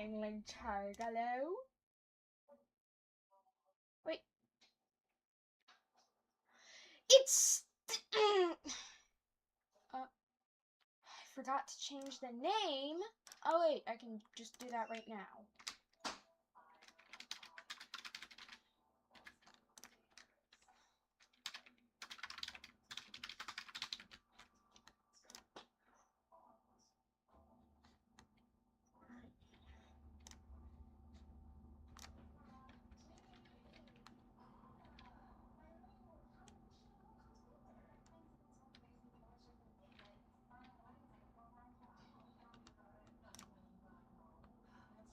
England Targalo. Wait. It's I forgot to change the name. Oh wait, I can just do that right now.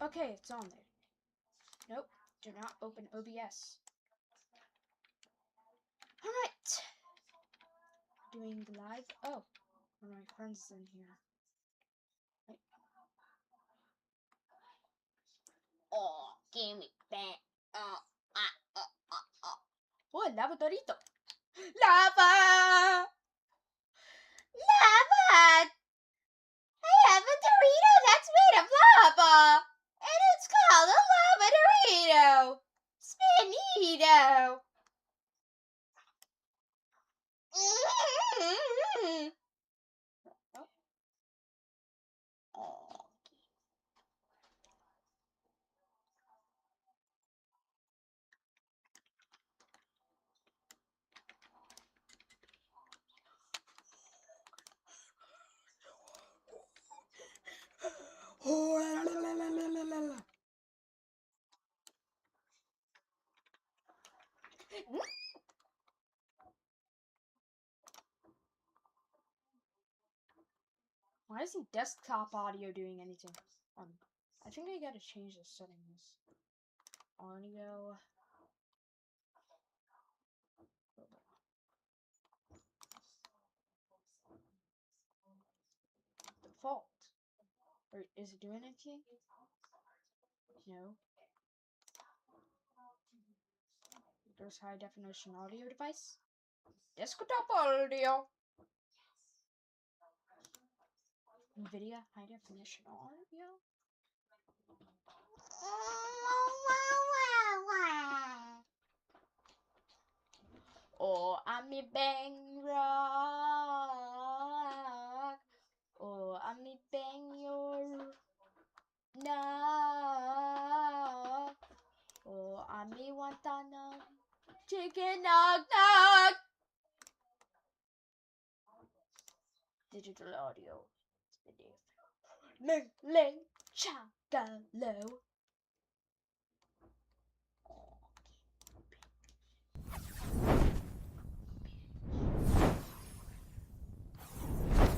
Okay, it's on there. Nope, do not open OBS. Alright. Doing the live. Oh, one of my friends is in here. Right. Oh, give me that. Oh, lava dorito. Lava! Lava! I have a Dorito that's made of lava! And it's called a lava Dorito! Spinito! Why isn't desktop audio doing anything? I think I gotta change the settings. Audio. Default. Or is it doing anything? No. There's high definition audio device. Desktop audio. NVIDIA high definition audio. Oh, I'm a bang rock. Oh, I'm a bang your knock. Oh, I'm a wantana chicken knock knock. Digital audio. Ling chagalo.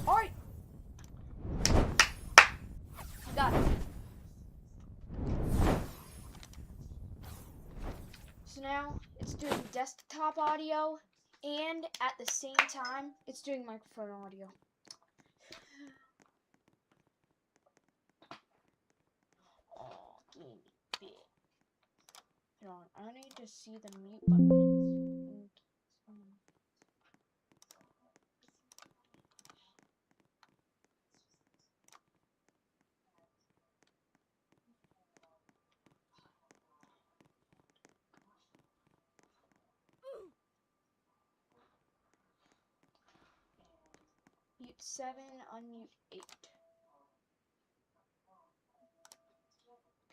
Alright. Got it. So now it's doing desktop audio and at the same time it's doing microphone audio. Oh, give me bit. Hold on, I need to see the mute button. Mute 7, unmute 8.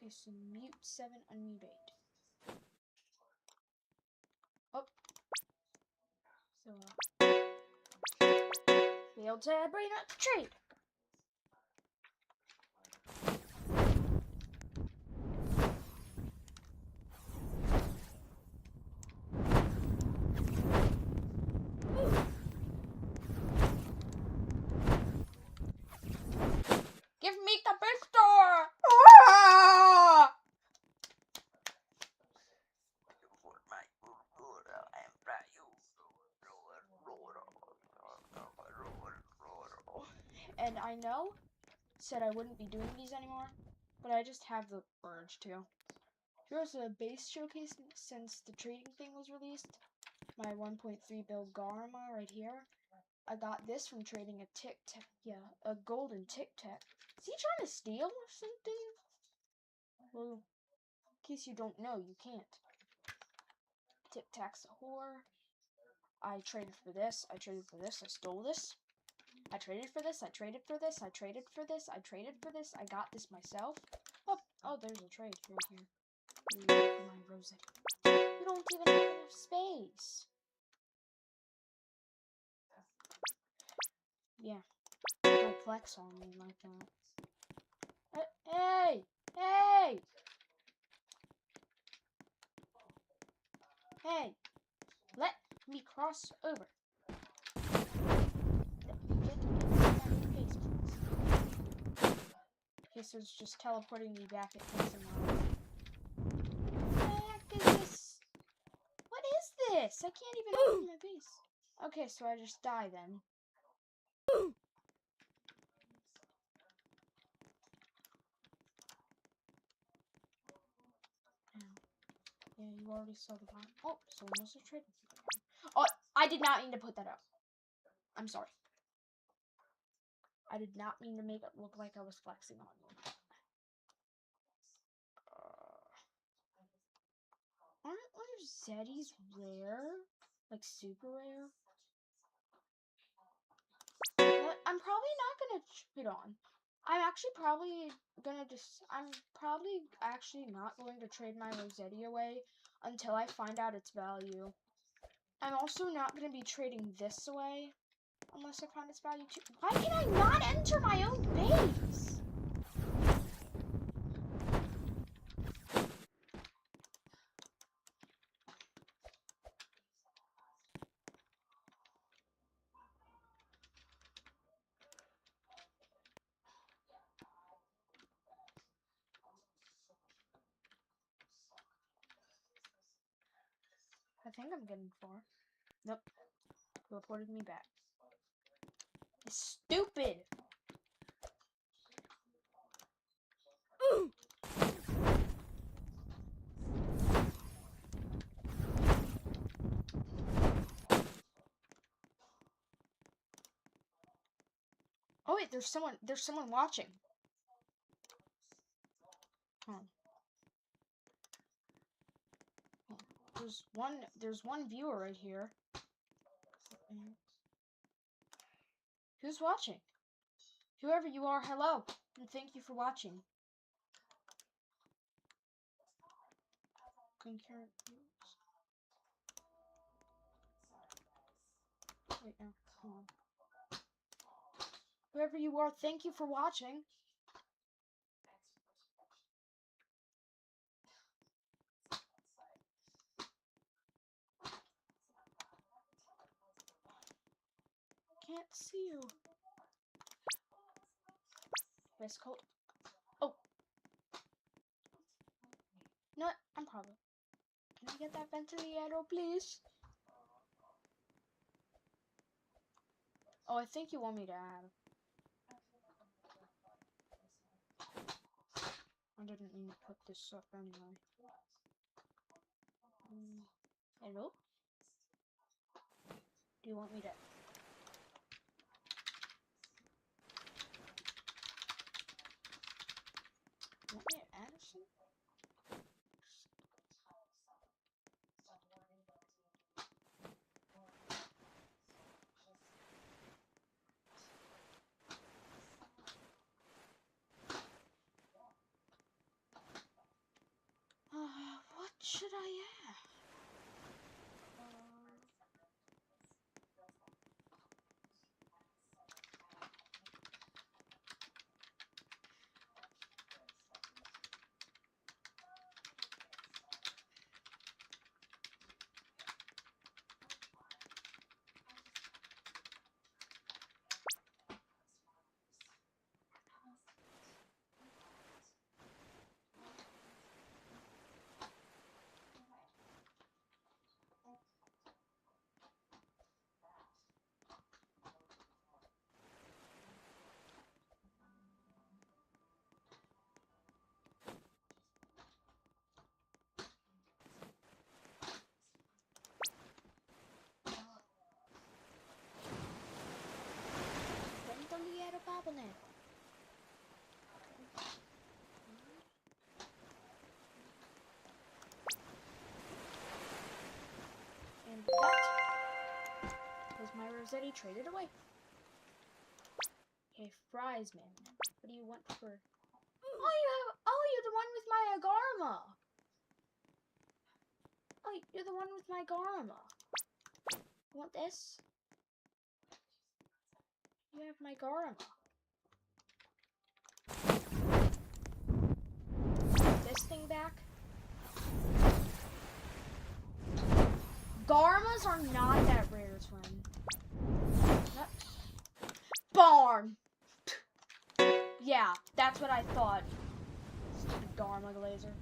Okay, so mute 7, unmute 8. Oh. So, failed to bring up the trade. Give me the big store! Ah! And I know, said I wouldn't be doing these anymore, but I just have the urge to. Here's a base showcase since the trading thing was released. My 1.3 bill Garma right here. I got this from trading a Tic Tac. Yeah, a golden Tic Tac. Is he trying to steal or something? Well, in case you don't know, you can't. Tic Tac's a whore. I traded for this. I traded for this. I stole this. I traded for this. I traded for this. I traded for this. I traded for this. I got this myself. Oh, there's a trade right here. For my Rosetti. You don't even have enough space. Yeah. Don't flex on me like that. Hey! Hey! Hey! Let me cross over. Okay, so it's just teleporting me back at Crimson Mountain. What the heck is this? What is this? I can't even open my base. Okay, so I just die then. Yeah, you already saw the bomb. Oh, someone must have traded. Oh, I did not mean to put that up. I'm sorry. I did not mean to make it look like I was flexing on you. Aren't Rosettis rare? Like super rare? But I'm probably not gonna trade on. I'm probably actually not going to trade my Rosetti away until I find out its value. I'm also not going to be trading this away unless I find its value too. Why can I not enter my own base? I think I'm getting 4. Nope. Reported me back. It's stupid! Oh wait, there's someone watching. There's one viewer right here. Who's watching? Whoever you are, hello, and thank you for watching. Concurrent views. Wait, no, hold on. Whoever you are, thank you for watching. Can't see you. West Coast. Oh. No, I'm probably. Can I get that ventilator, please? Oh, I think you want me to add. I didn't mean to put this up anyway. Hello? Do you want me to? You want me to add some? What should I add? Or is that he traded away? Okay, fries, man. What do you want for... Oh, you're the one with my Agarma! Oh, you're the one with my Agarma. You want this? You have my Agarma. This thing back? Garmas are not that rare, twin. Barn! Yeah, that's what I thought. Stupid Garma Glazer.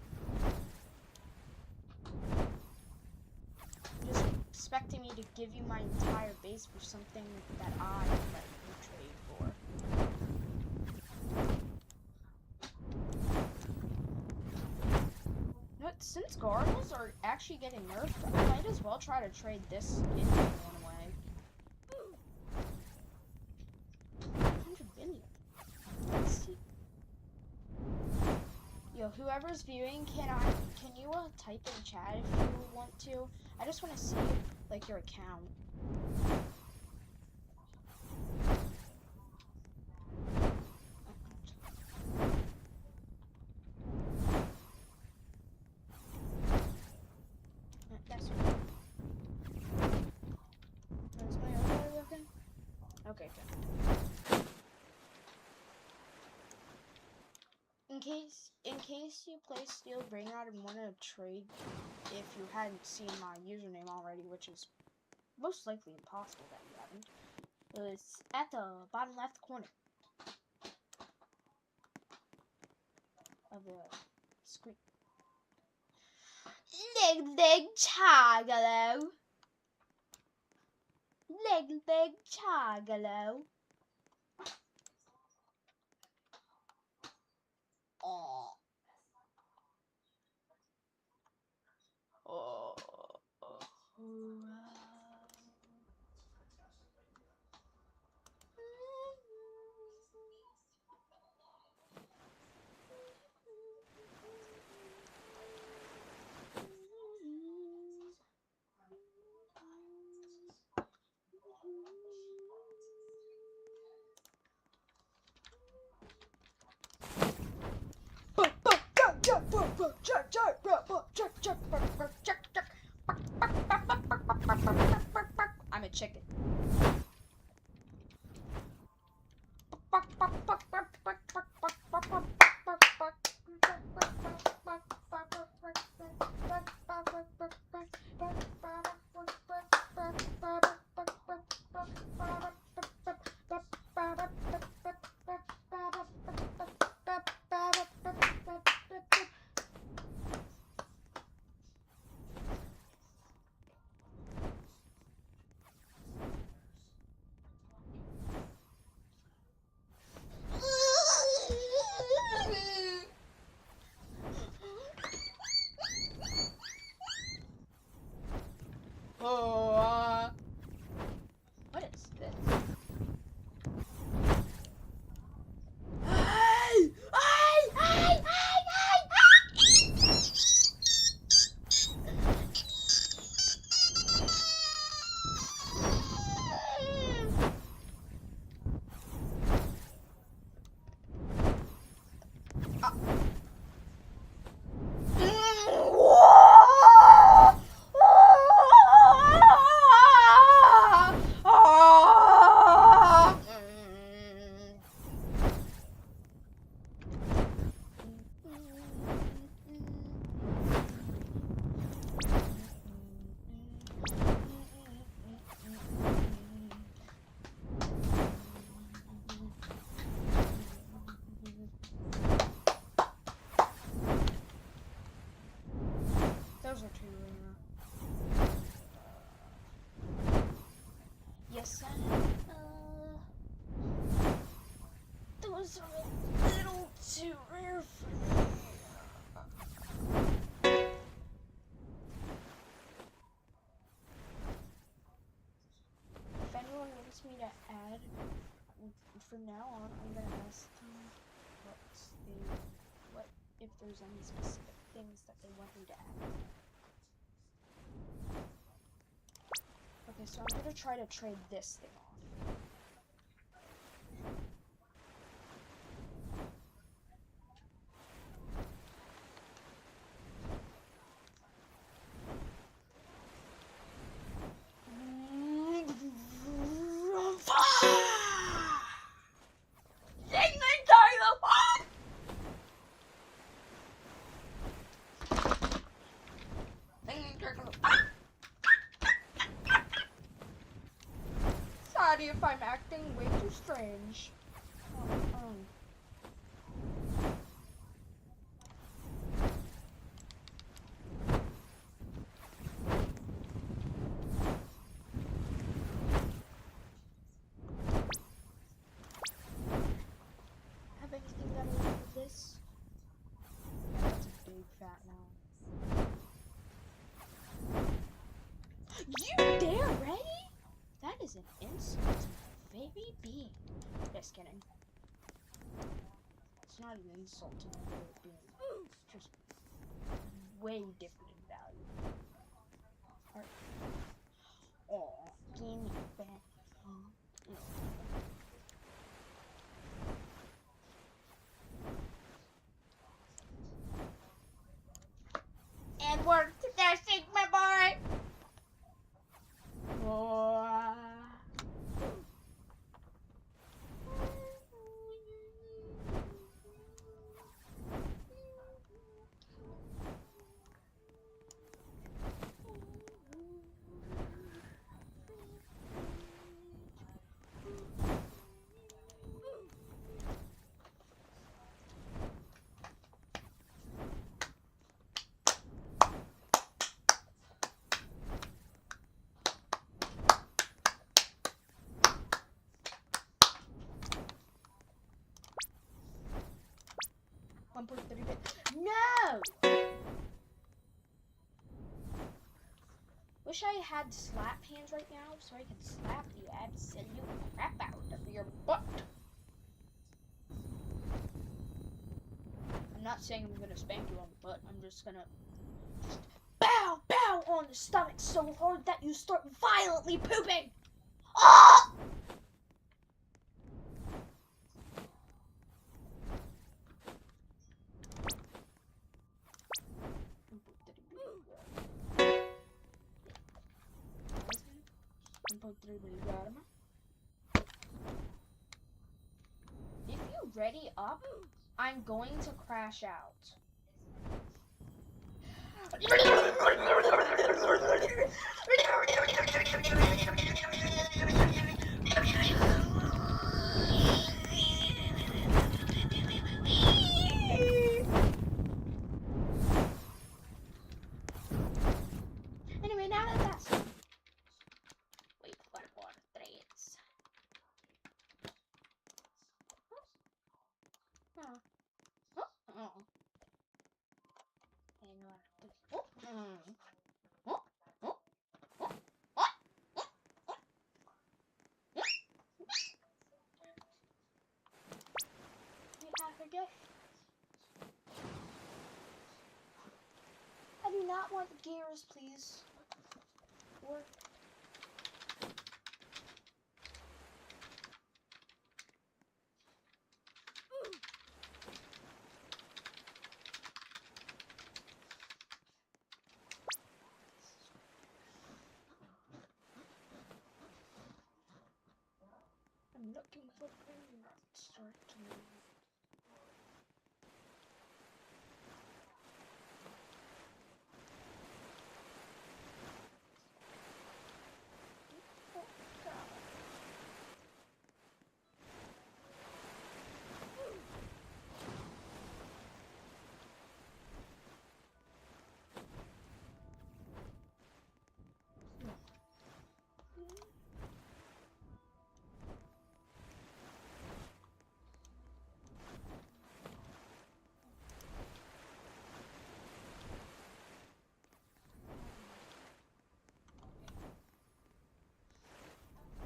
Just expecting me to give you my entire base for something that I let you trade for. But since Garmas are actually getting nerfed, I might as well try to trade this Indian one away. 100 billion. Let's see. Yo, whoever's viewing, can you type in chat if you want to? I just want to see like your account. That's good. Is my overlay working? Okay, good. In case you play Steel Brainrot and want to trade, if you hadn't seen my username already, which is most likely impossible that you haven't, it's at the bottom left corner of the screen. Leg chagalo. Leg chagalo. Oh. Oh. I'm a chicken. What is this? Those are too rare. Yes, those are a little too rare for me. If anyone wants me to add, from now on, I'm gonna ask them if there's any specific things that they want me to add. Okay, so I'm gonna try to trade this thing off. Sorry if I'm acting way too strange. Have anything that will with this? Yeah, that's a big fat now. You dare, ready? That is an insult to my very being. Just kidding. It's not an insult to my very being. It's just way different in value. Alright. Oh, give me back. And we're dashing, my boy. Oh. No! Wish I had slap hands right now so I could slap the absolute crap out of your butt. I'm not saying I'm gonna spank you on the butt. I'm just gonna bow on the stomach so hard that you start violently pooping. Ah! If you ready up, I'm going to crash out. Anyway, now that that's done, wait for more threads. I do not want the gears, please. Or I'm looking for start to move.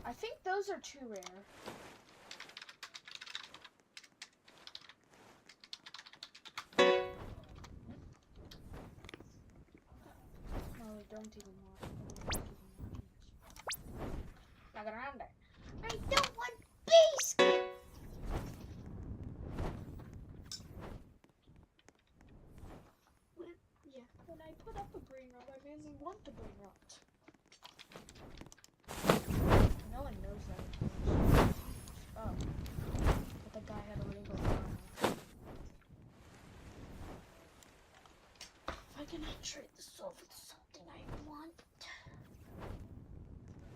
I think those are too rare. No, we don't even want. Está grande. I don't want biscuit. When I put up a brain rot, I mainly want a brain rot. No one knows that. Oh. But the guy had a rainbow crown. If I cannot trade the soul for something I want,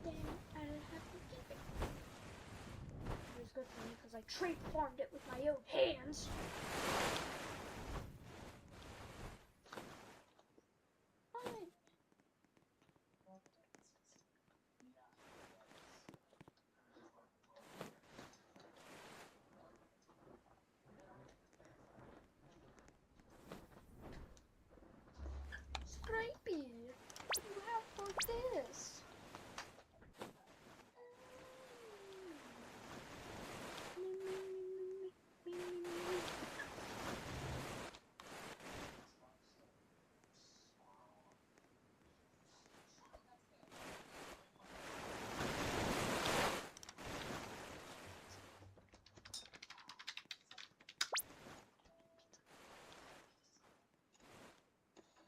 then I'll have to keep it. It was good for me because I trade farmed it with my own hands. Scrapey, what do you have for this?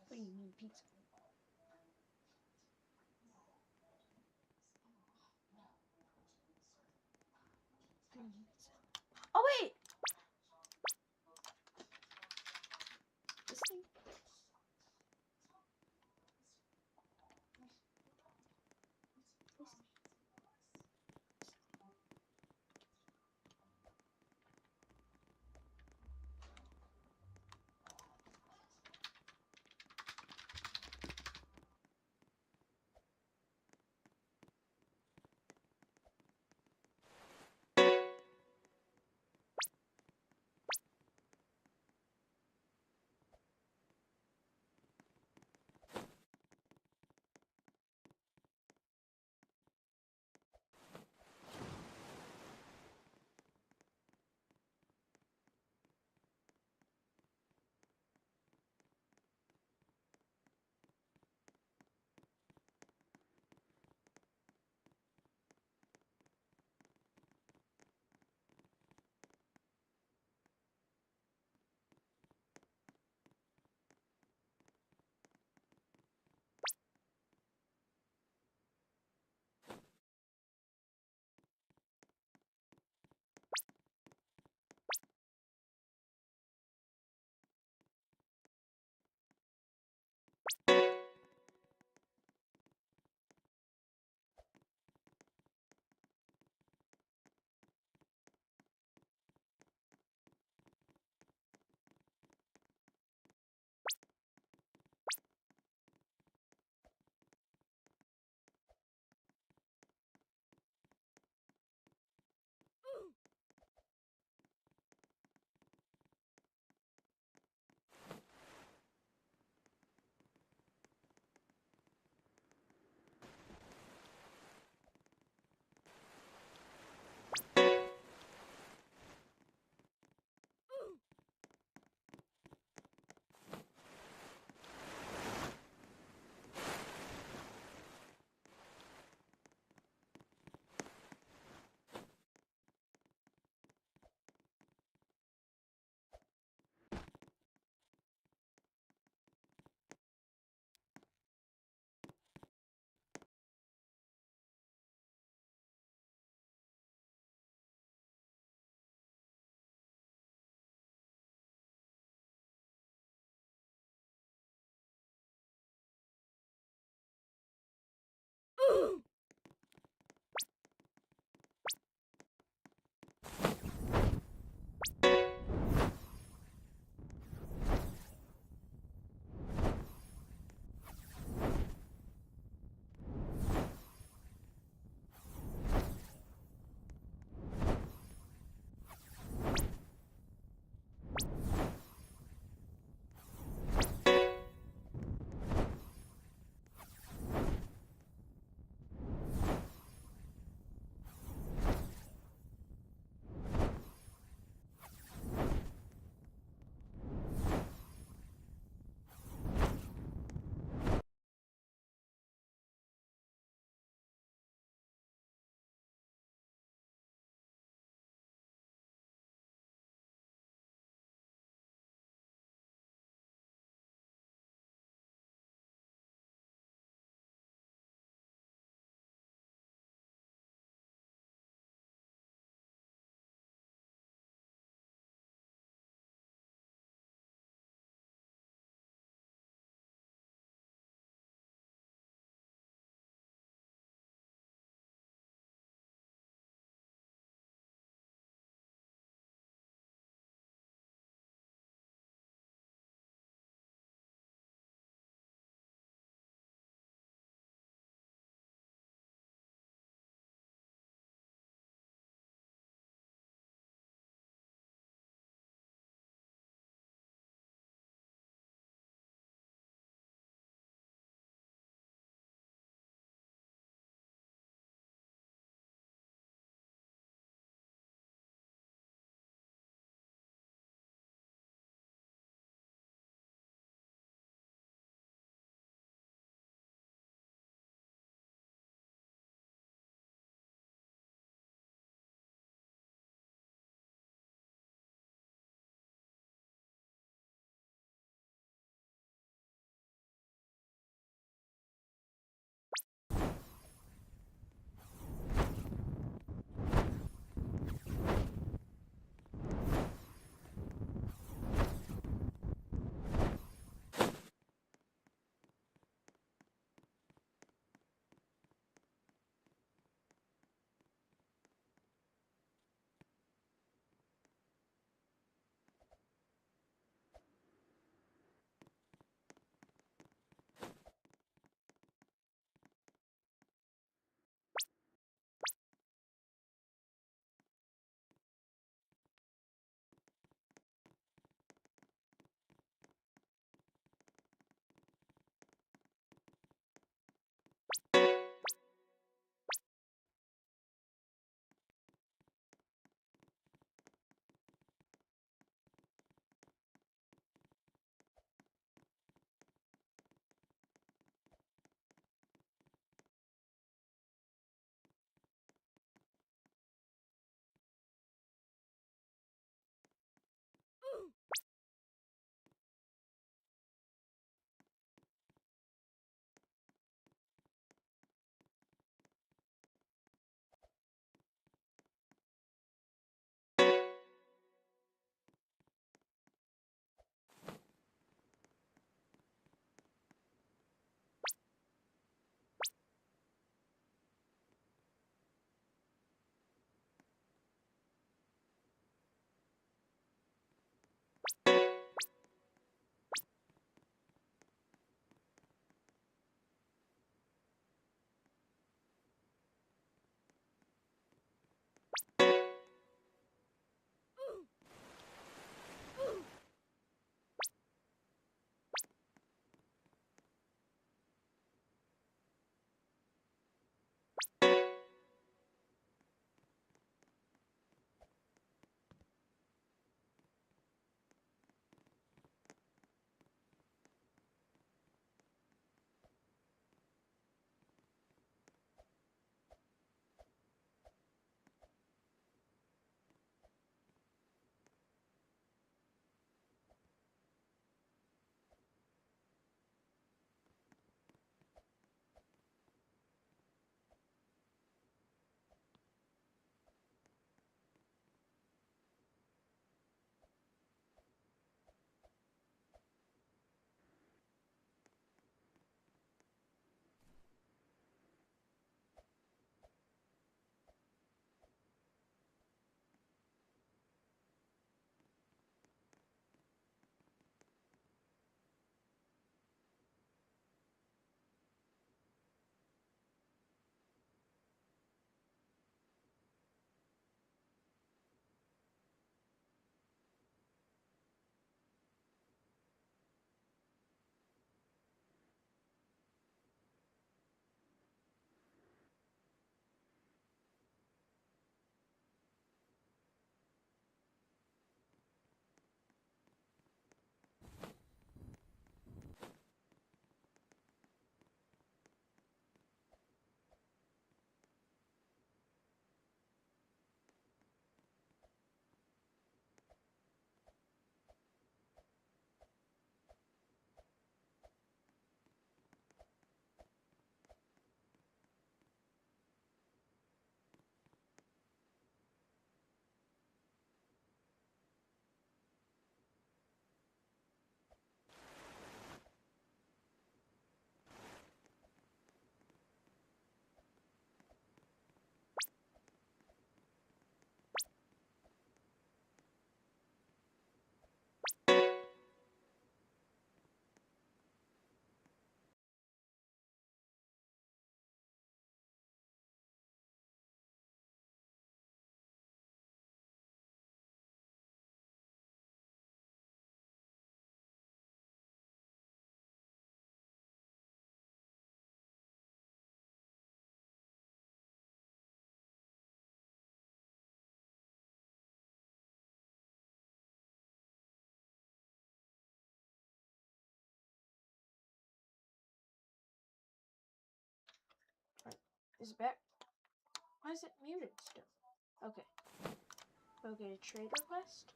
What do you mean pizza? Oh wait! This thing? Is it back? Why is it muted still? Okay. Okay, trade request.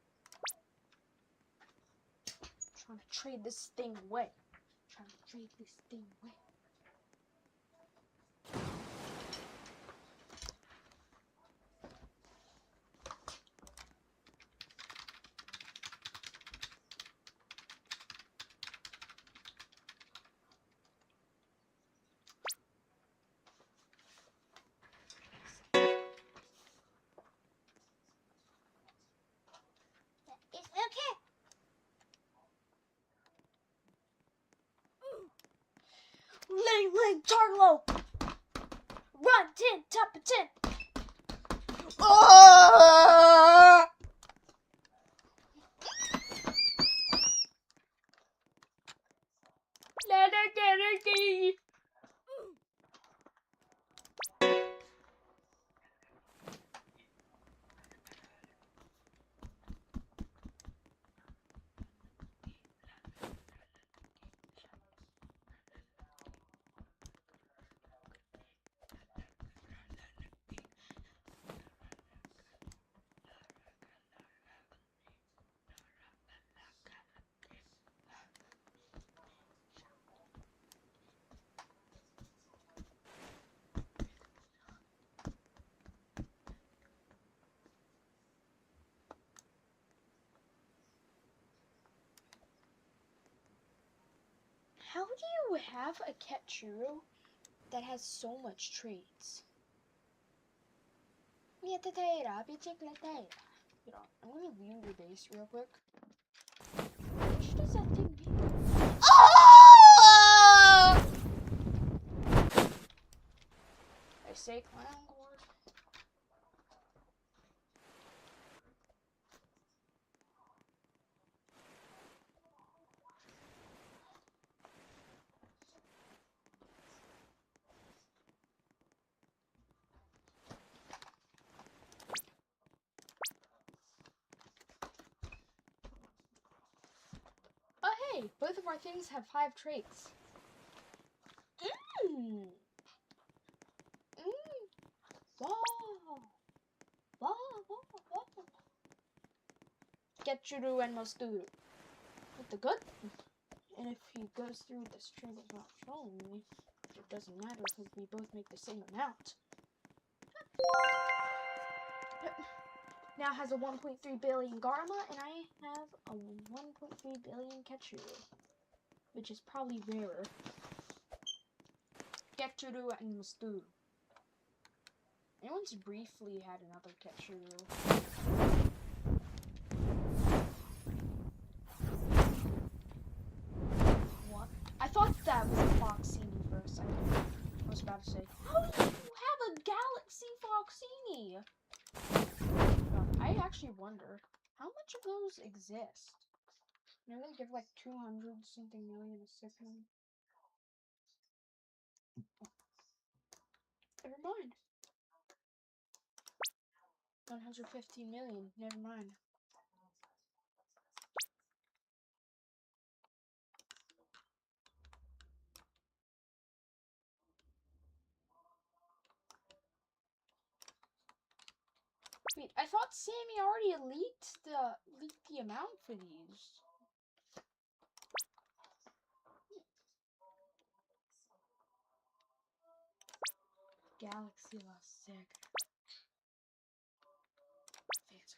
Trying to trade this thing away. Trying to trade this thing away. It's okay. Ling, Charlo! Run, 10, top of 10! Oh! How do you have a Ketchuru that has so much traits? You know, I'm gonna view your base real quick. What does that thing mean? Oh! I say clown gourd. Oh hey, both of our things have 5 traits. Mmm. Mmm. Wow. Wow, wow, wow. Ketchuru and Masturu. With the good. And if he goes through the stream of not showing me, it doesn't matter because we both make the same amount. Now has a 1.3 billion Garma, and I have a 1.3 billion Ketchuru, which is probably rarer. Ketchuru and Masturu. Anyone's briefly had another Ketchuru. What? I thought that was a Foxini first. I was about to say, how do you have a Galaxy Foxini? I actually wonder, how much of those exist? You know, they give like 200 something million a second. Never mind. 115 million, never mind. Wait, I thought Sammy already leaked the amount for these. Galaxy Lost Sig. Fancy.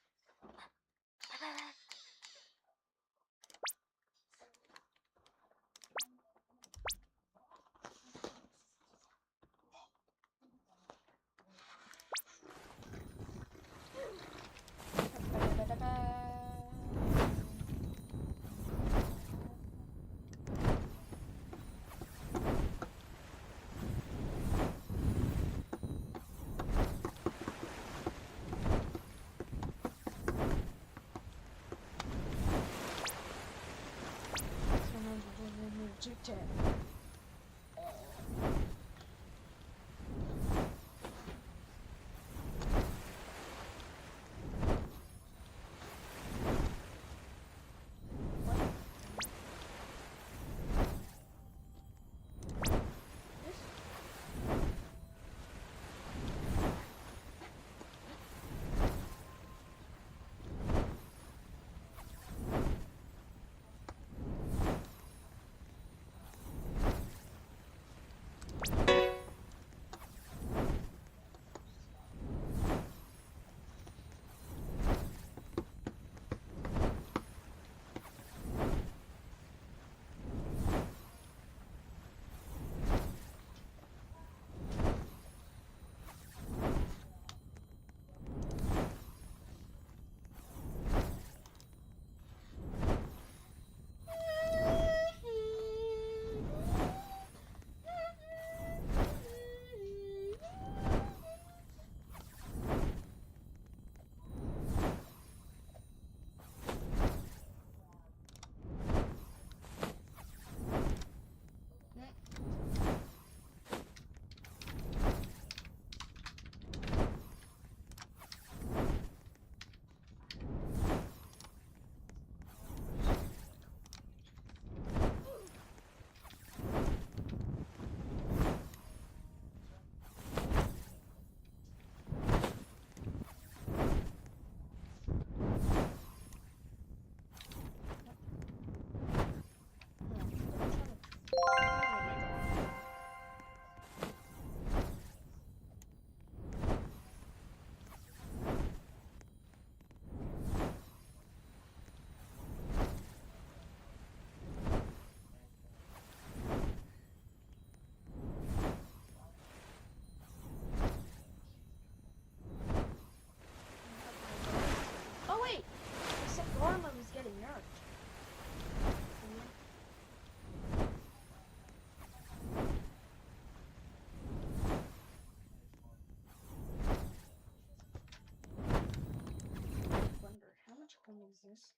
exist.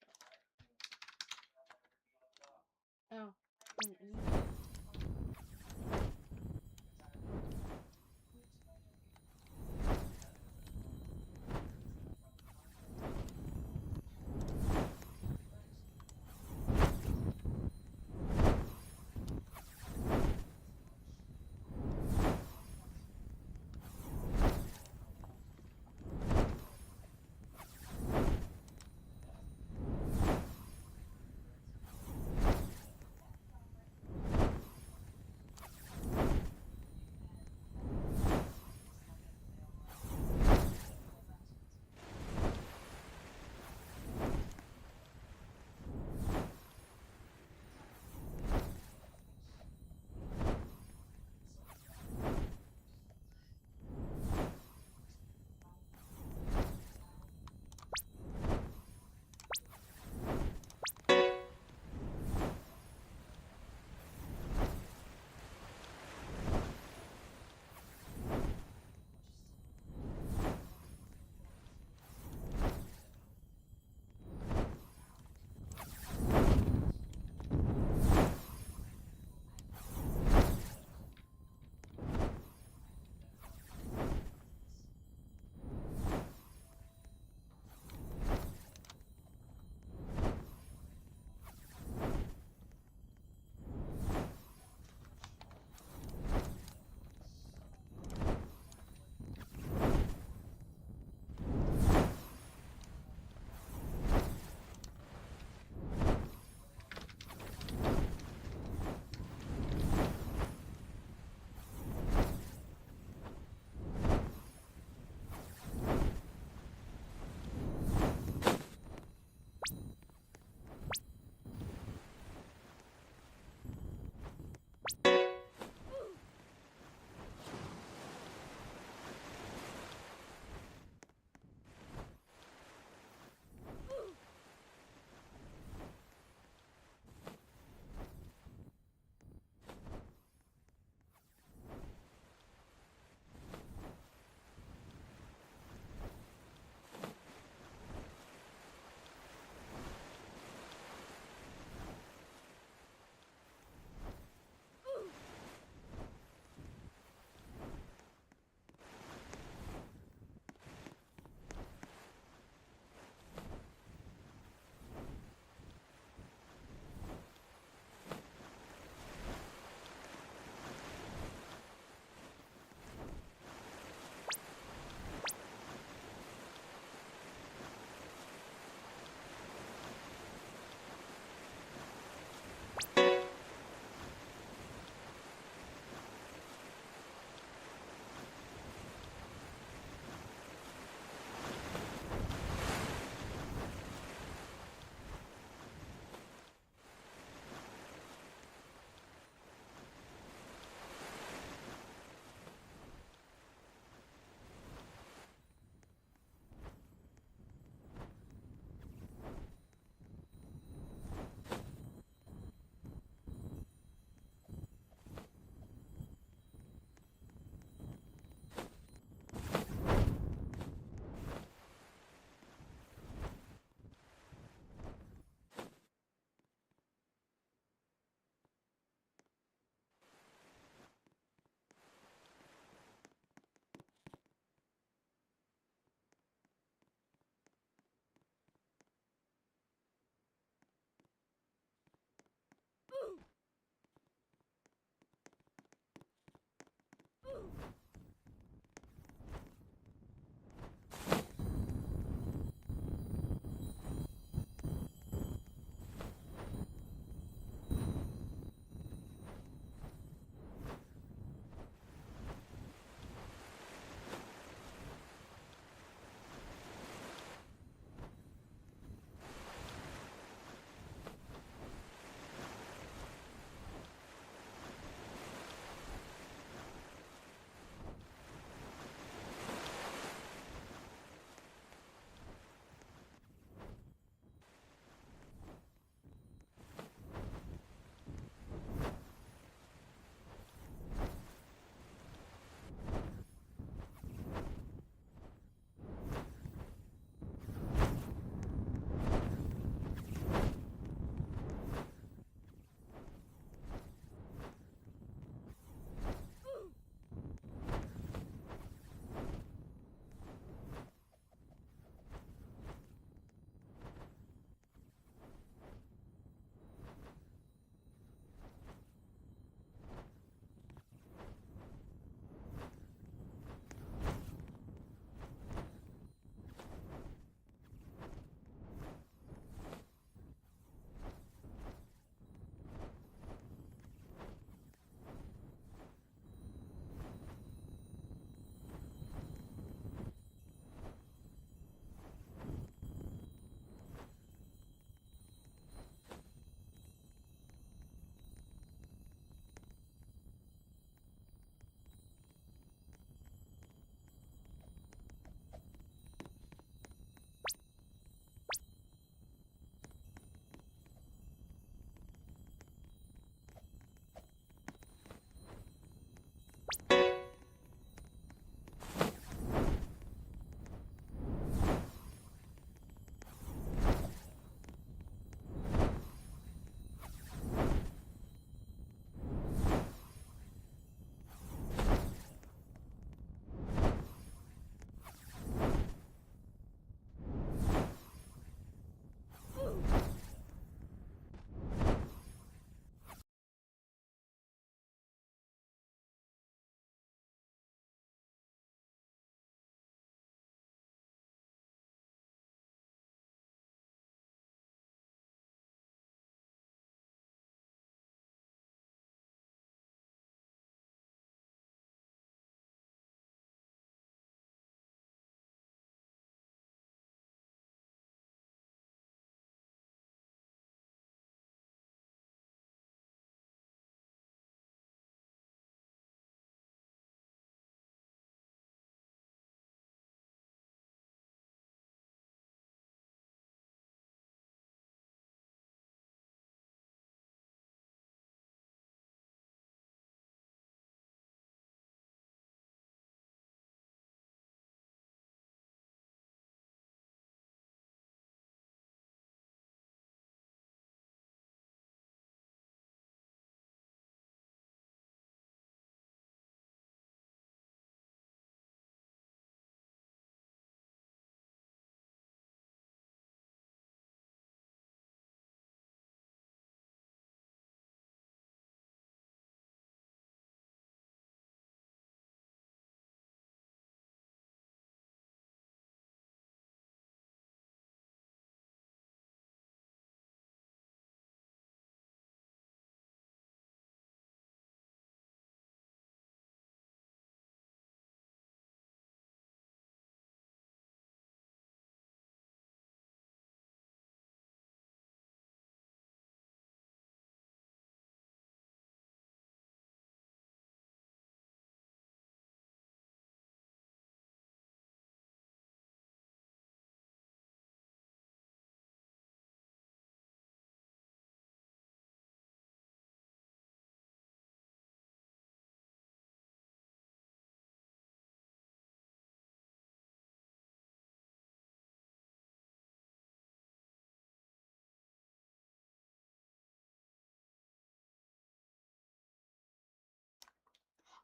Oh. Mm-mm.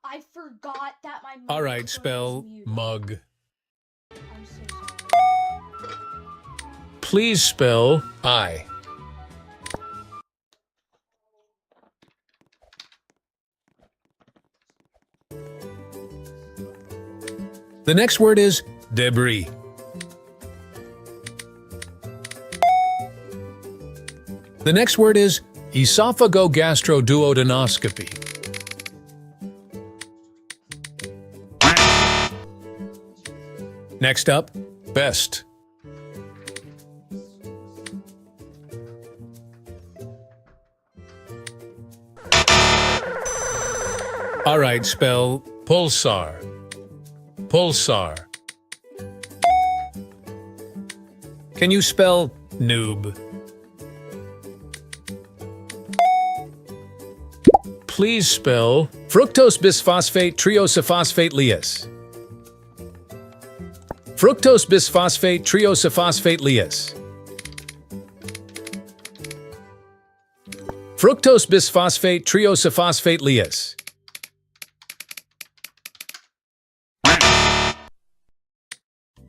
I forgot that my microphone All right, was spell muted. mug. I'm so sorry. Please spell I. The next word is debris. The next word is esophagogastroduodenoscopy. Next up, best. All right, spell pulsar. Pulsar. Can you spell noob? Please spell fructose bisphosphate triosaphosphate lias. Fructose bisphosphate triosaphosphate lias. Fructose bisphosphate triosaphosphate lias.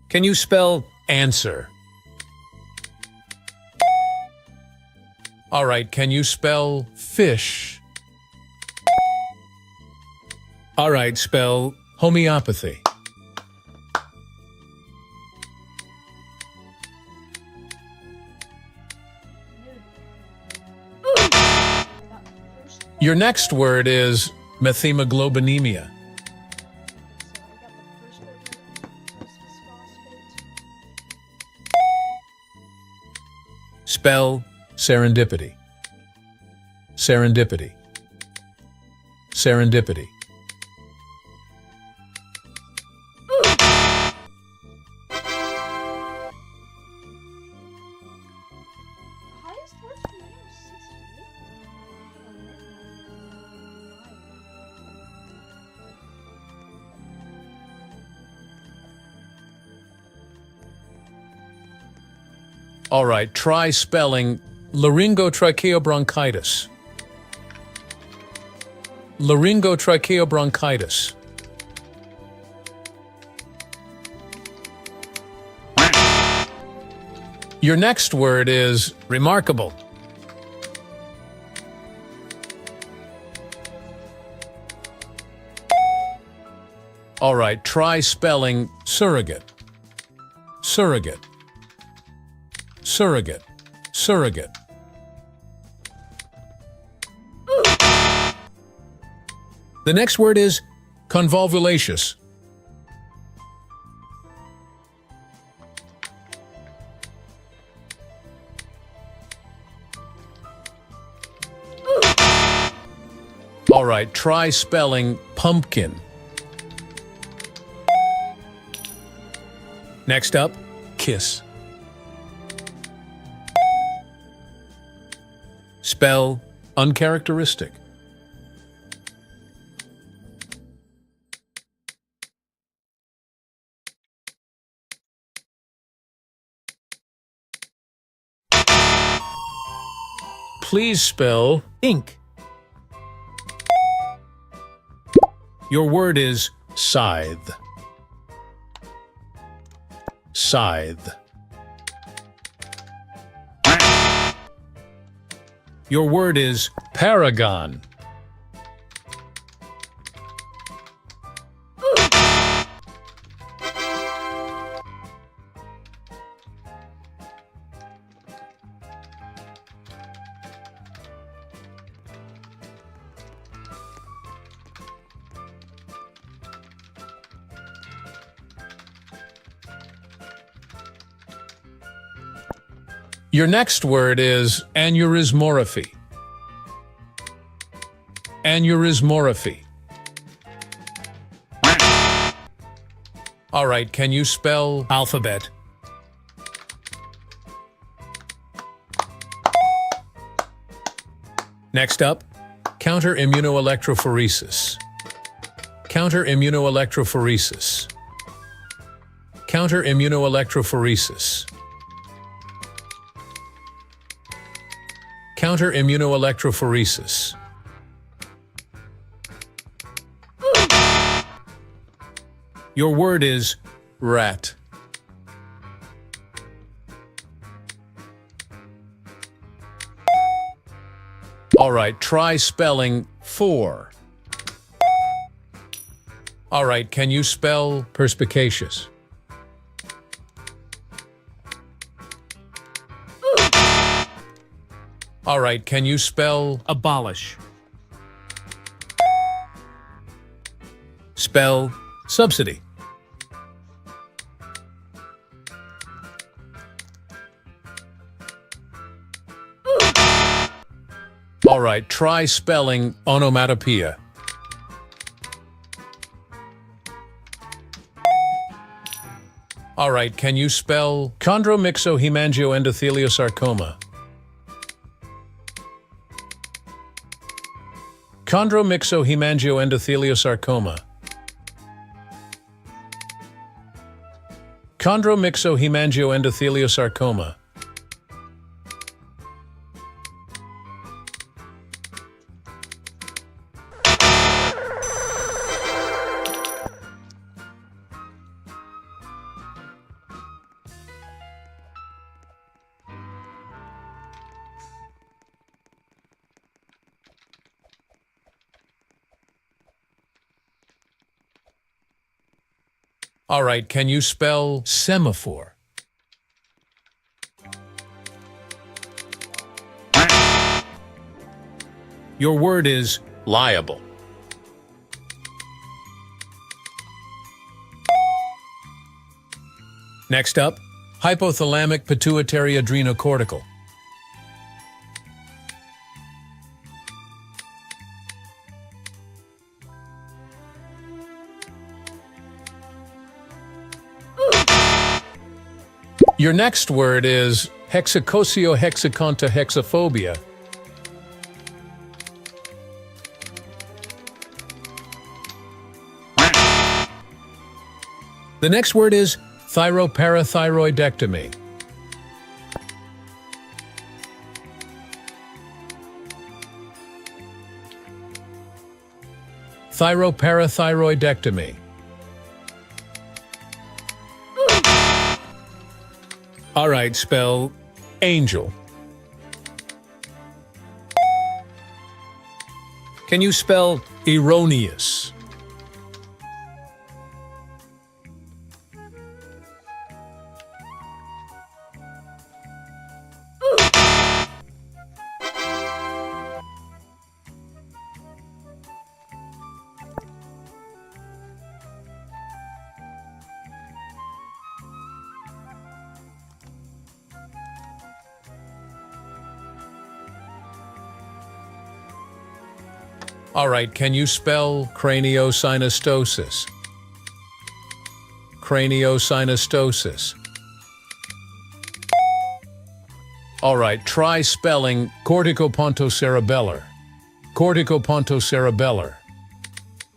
Can you spell answer? All right, can you spell fish? All right, spell homeopathy. Your next word is methemoglobinemia. Spell serendipity. Serendipity. Serendipity. All right, try spelling laryngotracheobronchitis. Laryngotracheobronchitis. Your next word is remarkable. All right, try spelling surrogate. Surrogate. Surrogate. Surrogate. The next word is convolvulaceous. All right, try spelling pumpkin. Next up, kiss. Spell uncharacteristic. Please spell ink. Your word is scythe. Scythe. Your word is paragon. Your next word is aneurysmorrhaphy. Aneurysmorrhaphy. All right, can you spell alphabet? Next up, counter-immunoelectrophoresis. Counter-immunoelectrophoresis. Counter-immunoelectrophoresis. Counter-immunoelectrophoresis. Your word is rat. All right, try spelling 4. All right, can you spell perspicacious? All right, can you spell abolish? Spell subsidy. All right, try spelling onomatopoeia. All right, can you spell chondromyxohemangioendotheliosarcoma? Chondromyxohemangioendotheliosarcoma. Chondromyxohemangioendotheliosarcoma. All right, can you spell semaphore? Your word is liable. Next up, hypothalamic pituitary adrenocortical. Your next word is hexacosiohexacontahexaphobia. The next word is thyroparathyroidectomy. Thyroparathyroidectomy. All right, spell angel. Can you spell erroneous? All right, can you spell craniosynostosis? Craniosynostosis. All right, try spelling corticopontocerebellar. Corticopontocerebellar.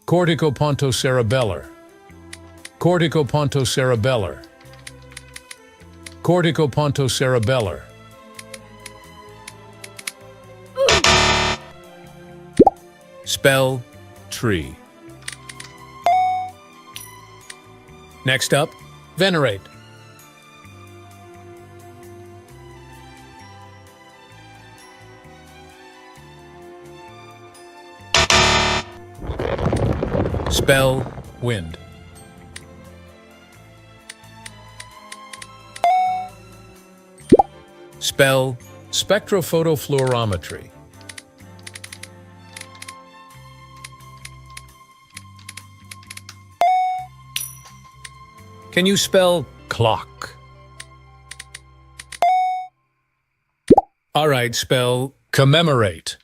Corticopontocerebellar. Corticopontocerebellar. Corticopontocerebellar. Spell tree. Next up, venerate. Spell wind. Spell spectrophotofluorometry. Can you spell clock? All right, spell commemorate.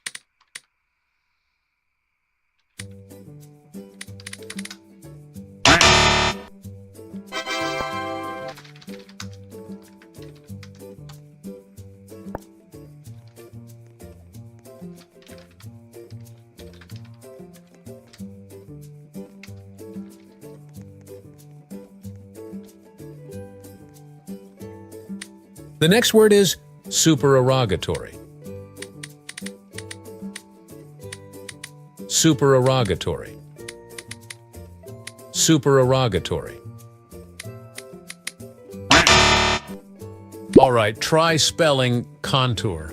The next word is supererogatory. Supererogatory. supererogatory. All right, try spelling contour.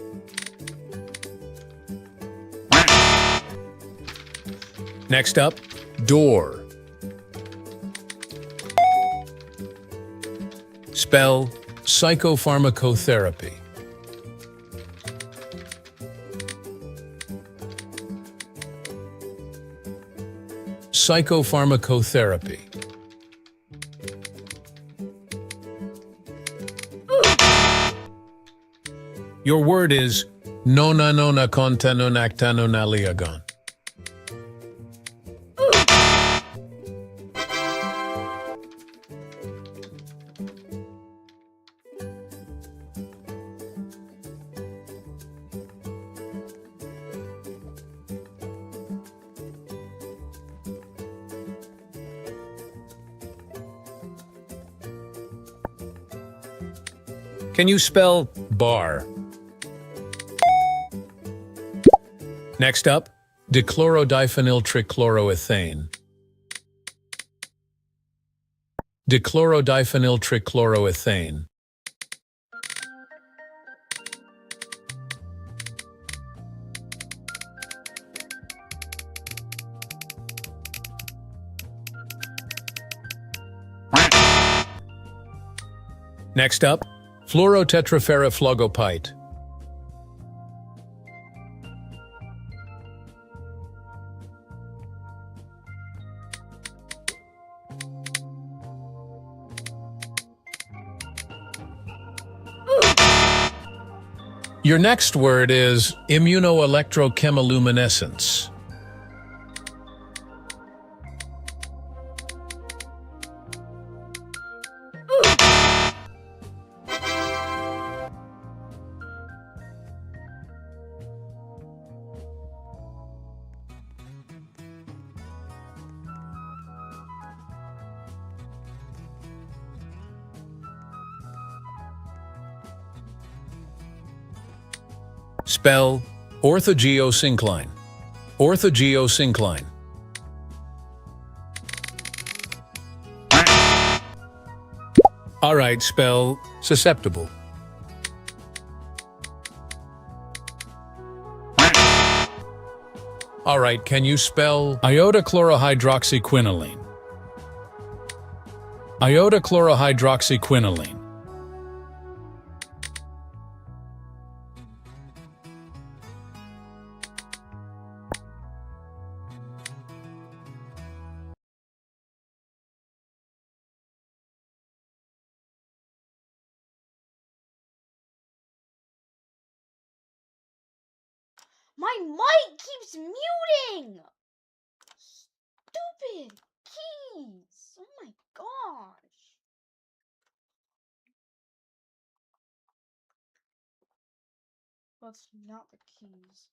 Next up, door. Spell psychopharmacotherapy. Psychopharmacotherapy. Your word is nona nona conta nonacta nonaliagon. Can you spell bar? Next up, dichlorodiphenyltrichloroethane. Dichlorodiphenyltrichloroethane. Next up, fluorotetraferrofluoropite. Your next word is immunoelectrochemiluminescence. Spell orthogeosyncline. Orthogeosyncline. All right, spell susceptible. All right, can you spell iodochlorohydroxyquinoline? Iodochlorohydroxyquinoline. My mic keeps muting! Stupid keys! Oh my gosh! Well, it's not the keys.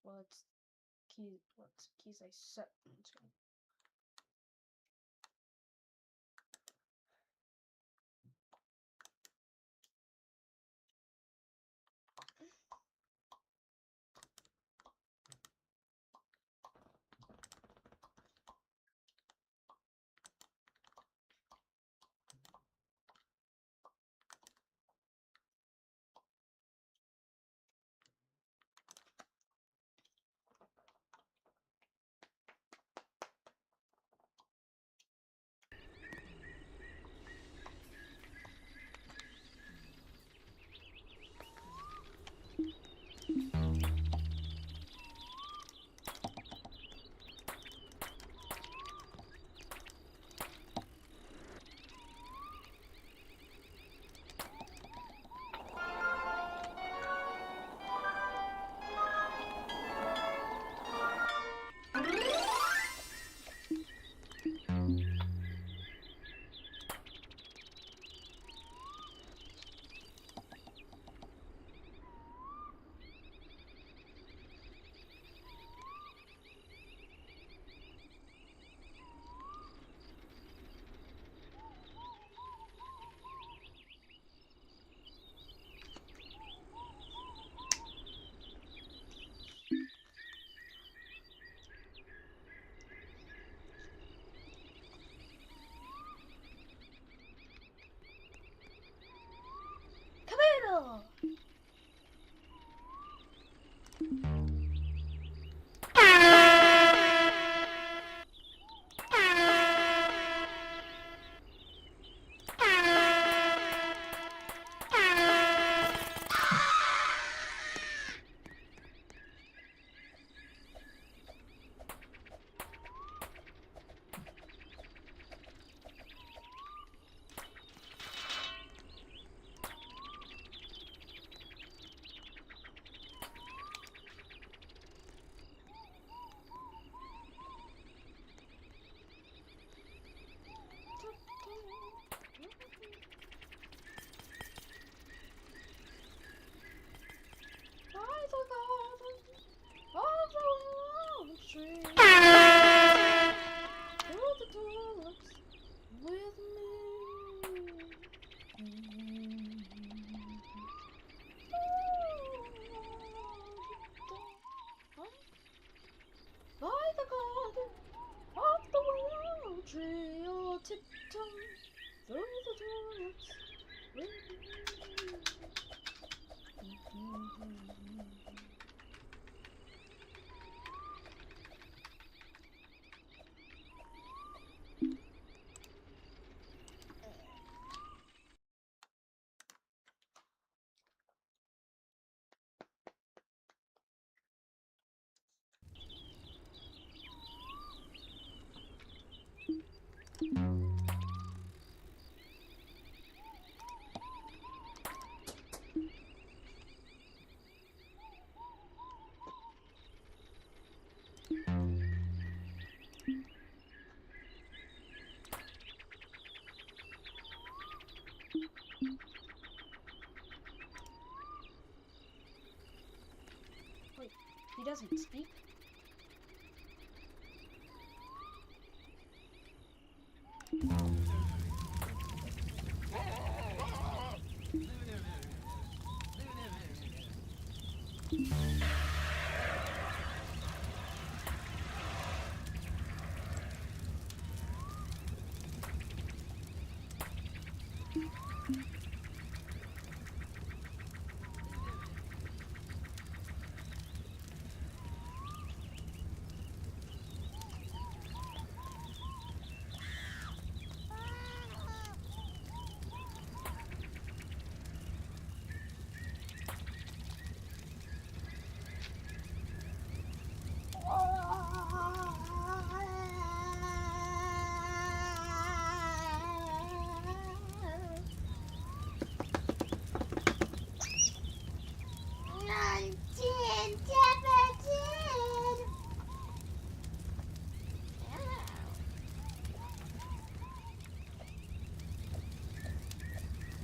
Well, it's keys I set them to. He doesn't speak.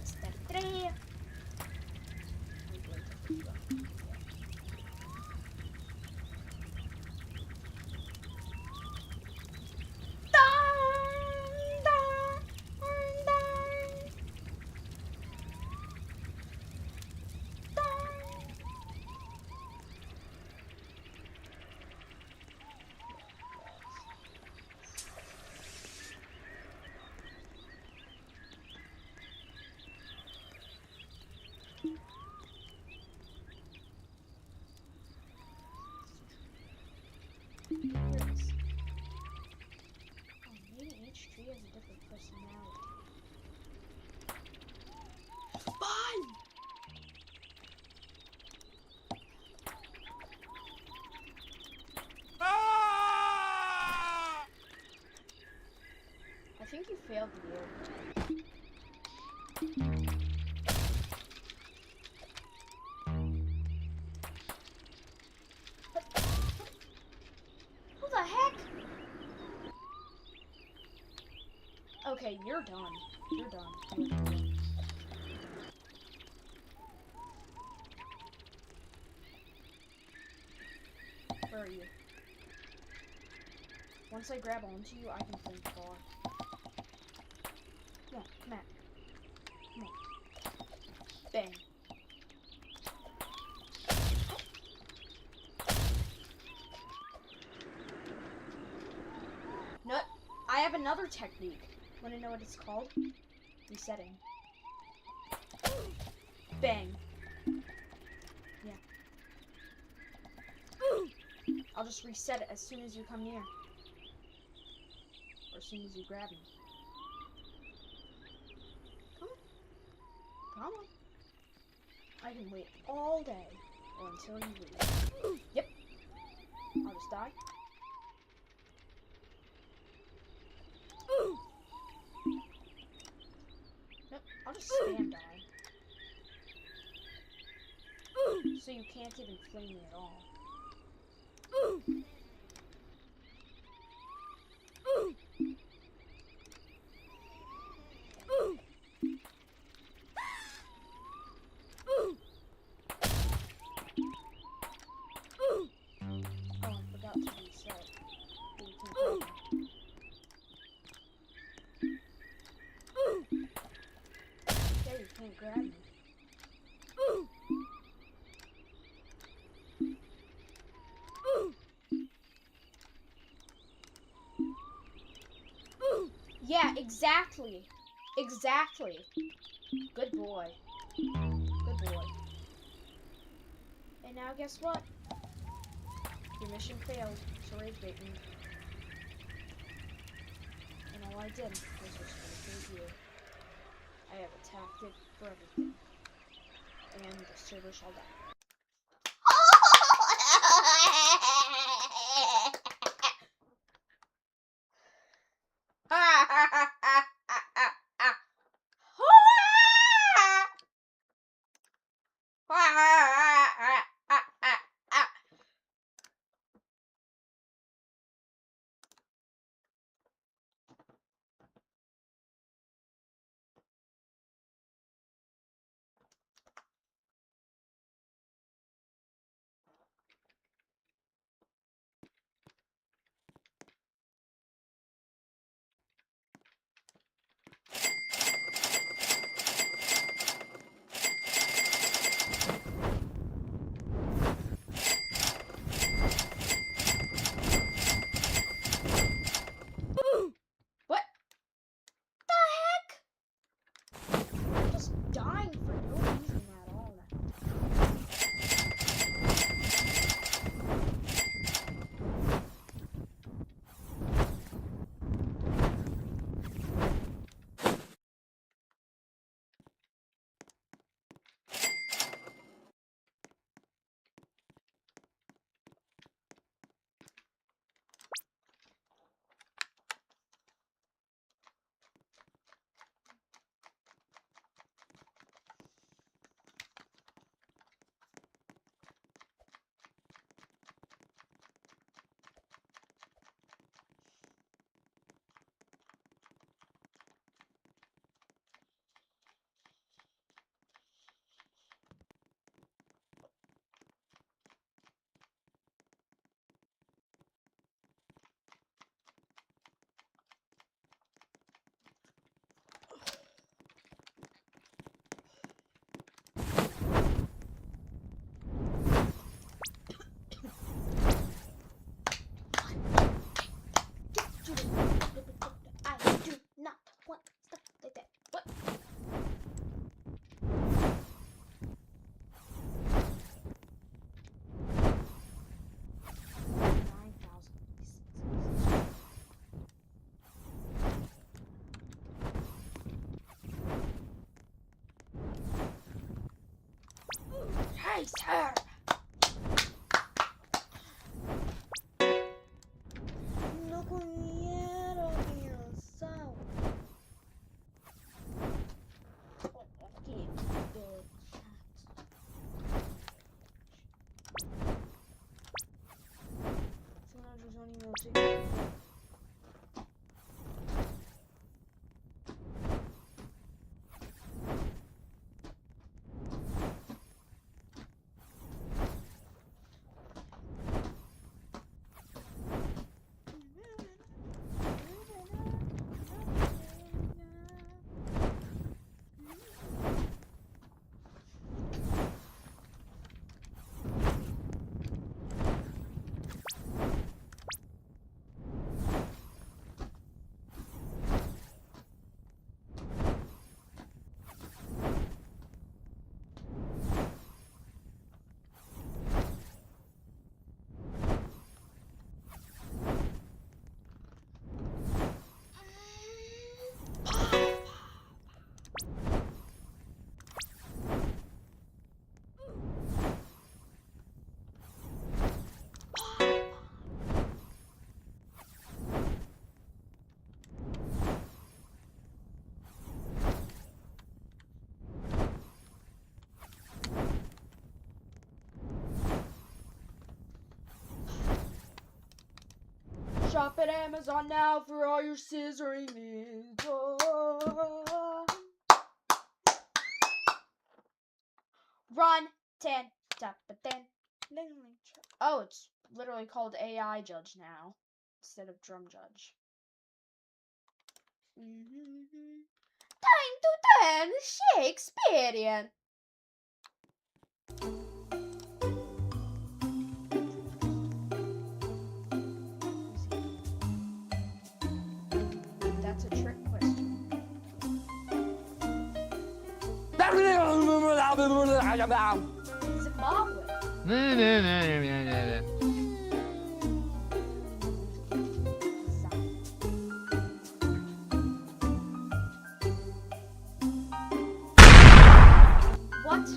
Step 3. Maybe each tree has a different personality. Fun! I think you failed the air attack. Who the heck? Okay, you're done. You're done. Where are you? Once I grab onto you, I can think far. Come on, come at me. Come on. Bang. No, I have another technique. Want to know what it's called? Resetting. Bang. Yeah. I'll just reset it as soon as you come near. Or as soon as you grab me. Come on. Come on. I can wait all day or until you leave. Yep. I'll just die. Nope. I'll just spam die. So you can't even flame me at all. Oh, I forgot to reset. So you can't grab me. Yeah, you can't grab me. Yeah, exactly. Exactly. Good boy. Good boy. And now guess what? Your mission failed to rage bait me. And all I did was just you. I have a tactic for everything. And the server shall die. Hey, sir! No quiero pensar. Okay, the sometimes there's only no signal. Shop at Amazon now for all your scissoring needs. Oh. Run, 10, tap, but then. Oh, it's literally called AI Judge now instead of Drum Judge. Time to turn Shakespearean. That's a trick question. Zimbabwe. What?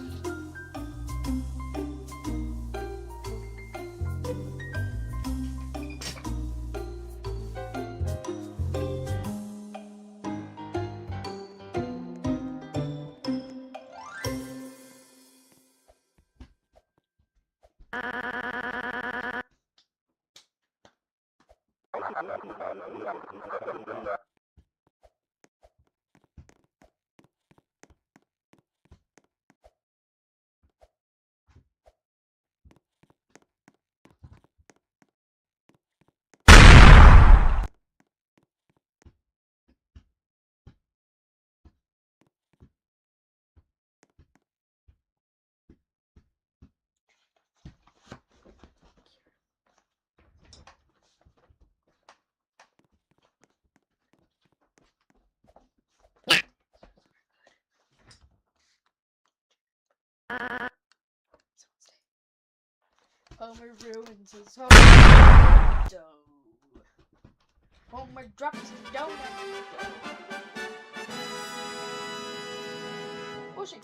Homer ruins his whole dough. Homer drops his donut. Pushing.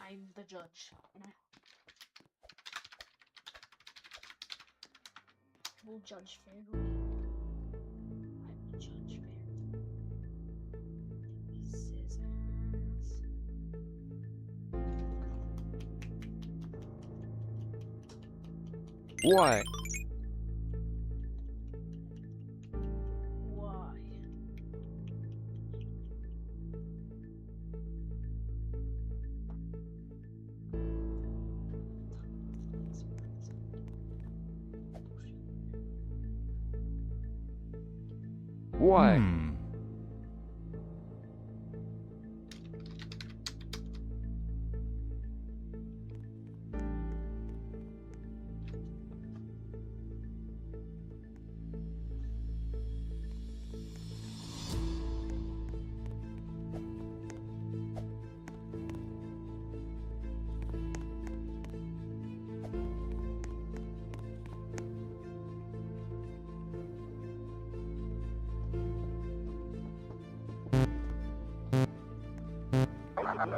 I'm the judge. We'll judge fairly. I will judge fairly. Scissors. Why? Why? Why? Okay,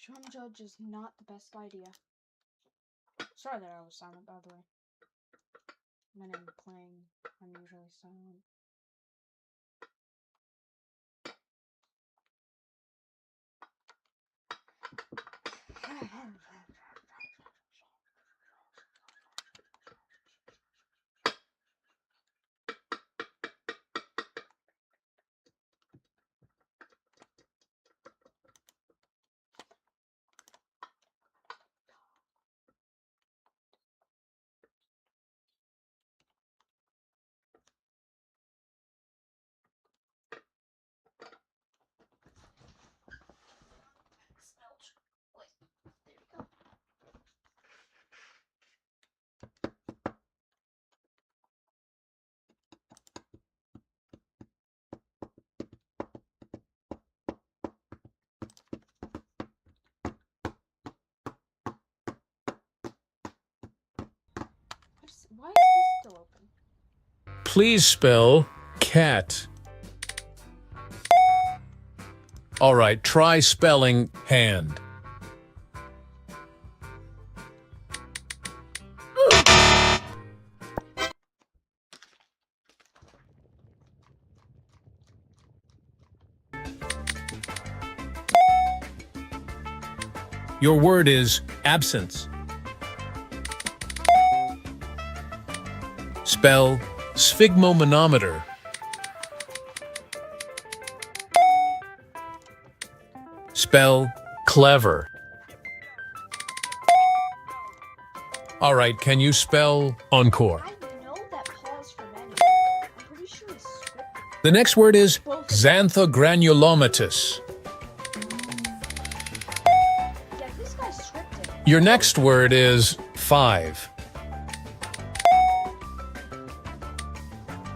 Drum Judge is not the best idea. Sorry that I was silent, by the way. When I'm playing, I'm usually silent. Please spell cat. All right, try spelling hand. Your word is absence. Spell sphygmomanometer. Spell clever. All right, can you spell encore? I know that pause from anywhere. I'm pretty sure it's scripted. The next word is xanthogranulomatous. Yeah, this guy's scripted. Your next word is 5.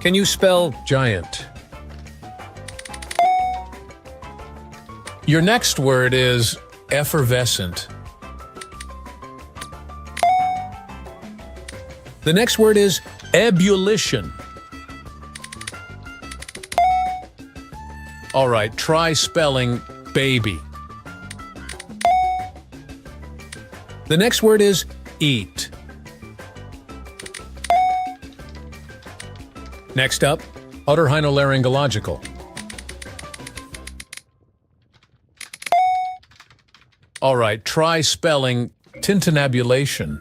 Can you spell giant? Your next word is effervescent. The next word is ebullition. All right, try spelling baby. The next word is eat. Next up, otorhinolaryngological. All right, try spelling tintinnabulation.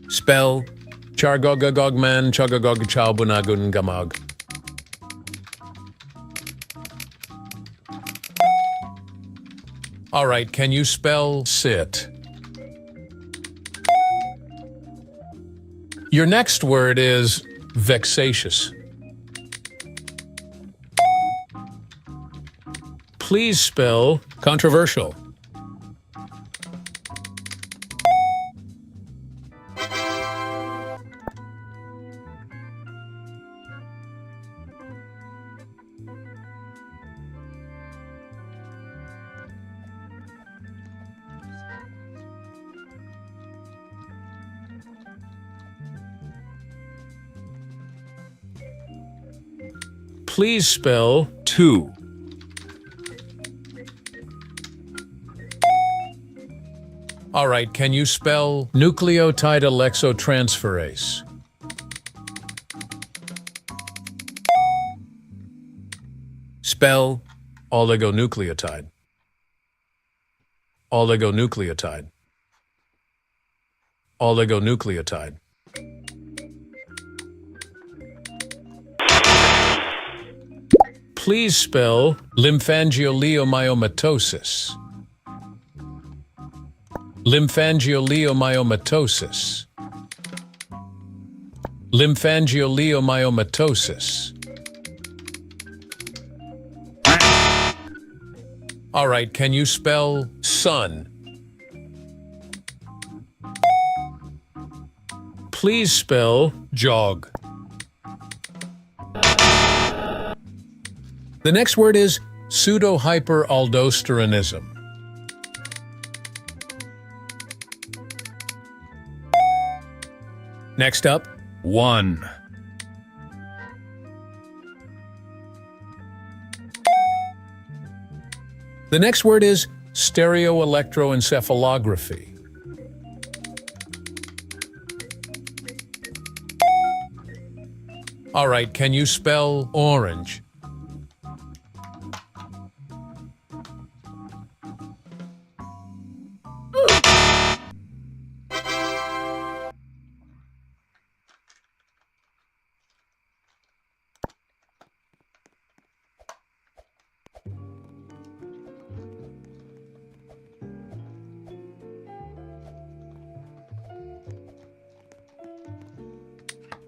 Spell chargogagogman chagagog chaubunagun gamag. All right, can you spell sit? Your next word is vexatious. Please spell controversial. Please spell two. All right, can you spell nucleotide alexotransferase? Spell oligonucleotide. Oligonucleotide. Oligonucleotide. Please spell lymphangioliomyomatosis. Lymphangioliomyomatosis. Lymphangioliomyomatosis. All right, can you spell sun? Please spell jog. The next word is pseudohyperaldosteronism. Next up, one. The next word is stereoelectroencephalography. All right, can you spell orange?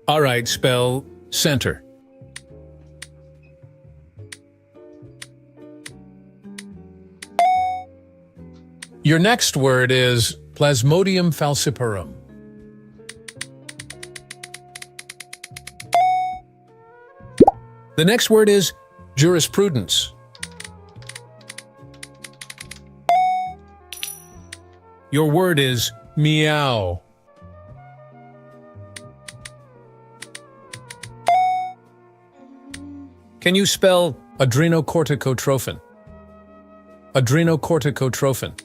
All right, spell center. Your next word is Plasmodium falciparum. The next word is jurisprudence. Your word is meow. Can you spell adrenocorticotrophin? Adrenocorticotrophin.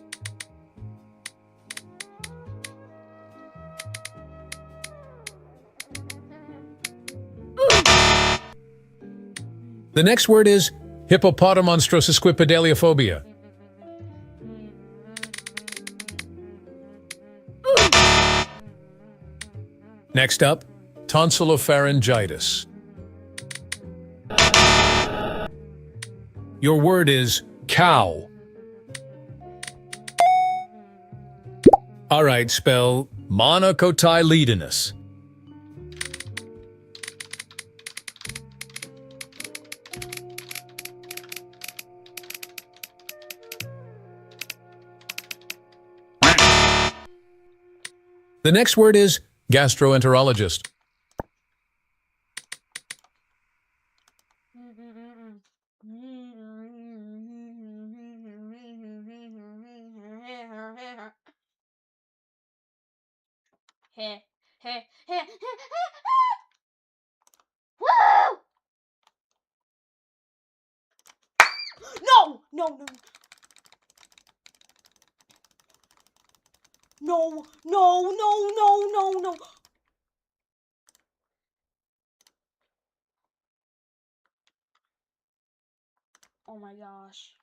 The next word is hippopotamonstrosusquipedaliophobia. Next up, tonsillopharyngitis. Your word is cow. All right, spell monocotyledonous. The next word is gastroenterologist. Woo! No! No, no, no, no, no, no, no, no. Oh my gosh.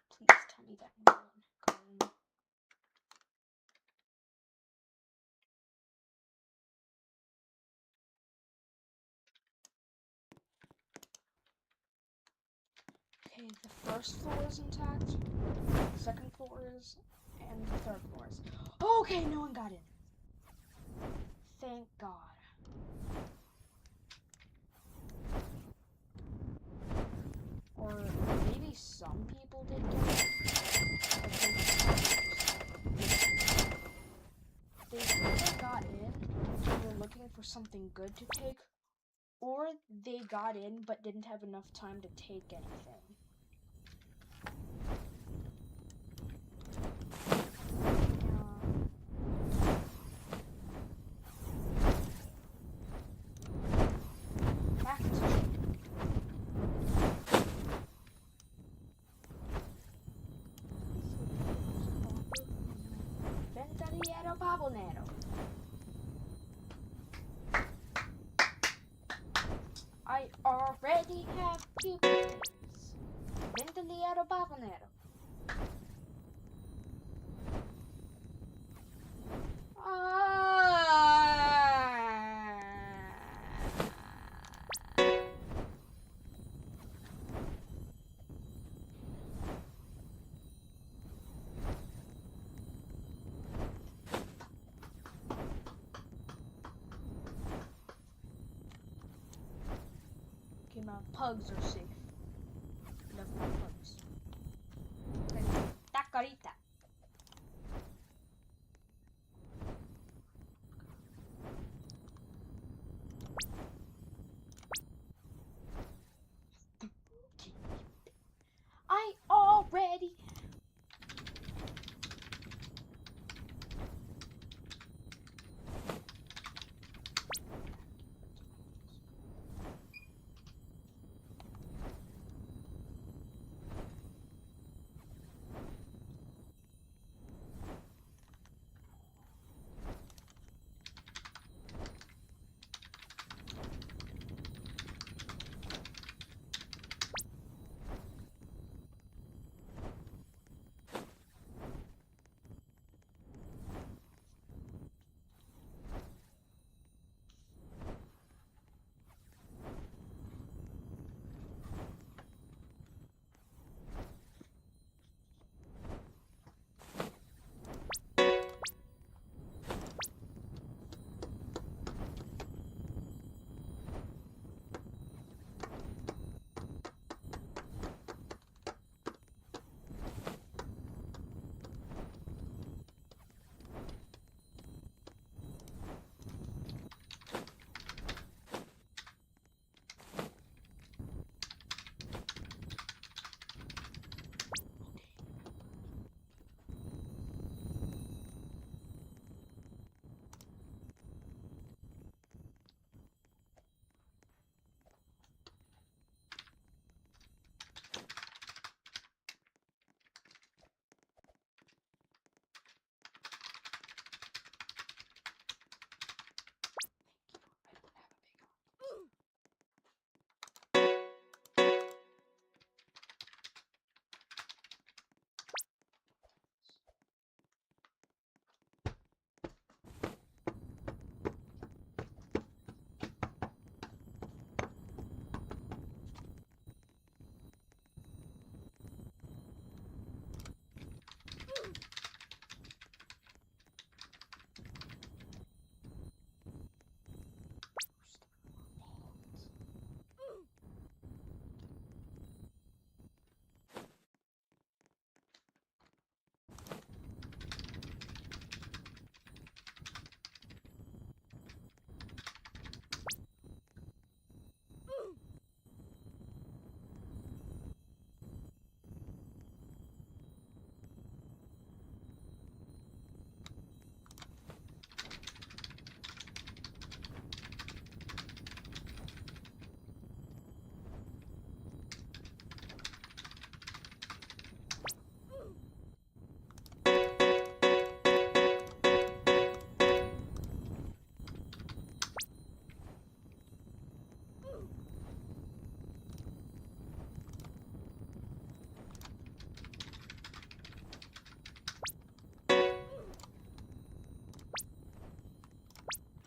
Please tell me that no one can. Okay, the first floor is intact, the second floor is, and the third floor is. Okay, no one got in. Thank God. Or maybe some people did get in. They either got in and were looking for something good to take, or they got in but didn't have enough time to take anything. Ventaliero Babonero. I already have pupils. Ventaliero Babonero. Okay, my pugs are safe. Love my pugs. Tacarita. I already.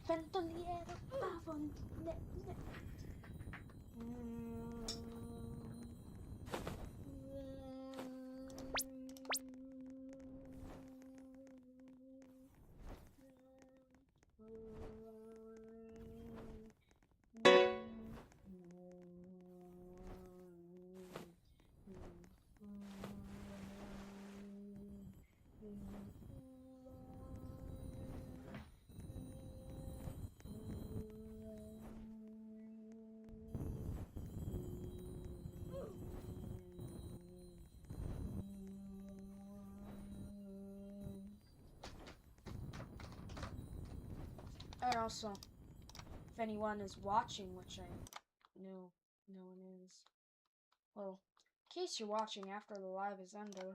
Ventoliere pavon. And also, if anyone is watching, which I know no one is, well, in case you're watching after the live is ended,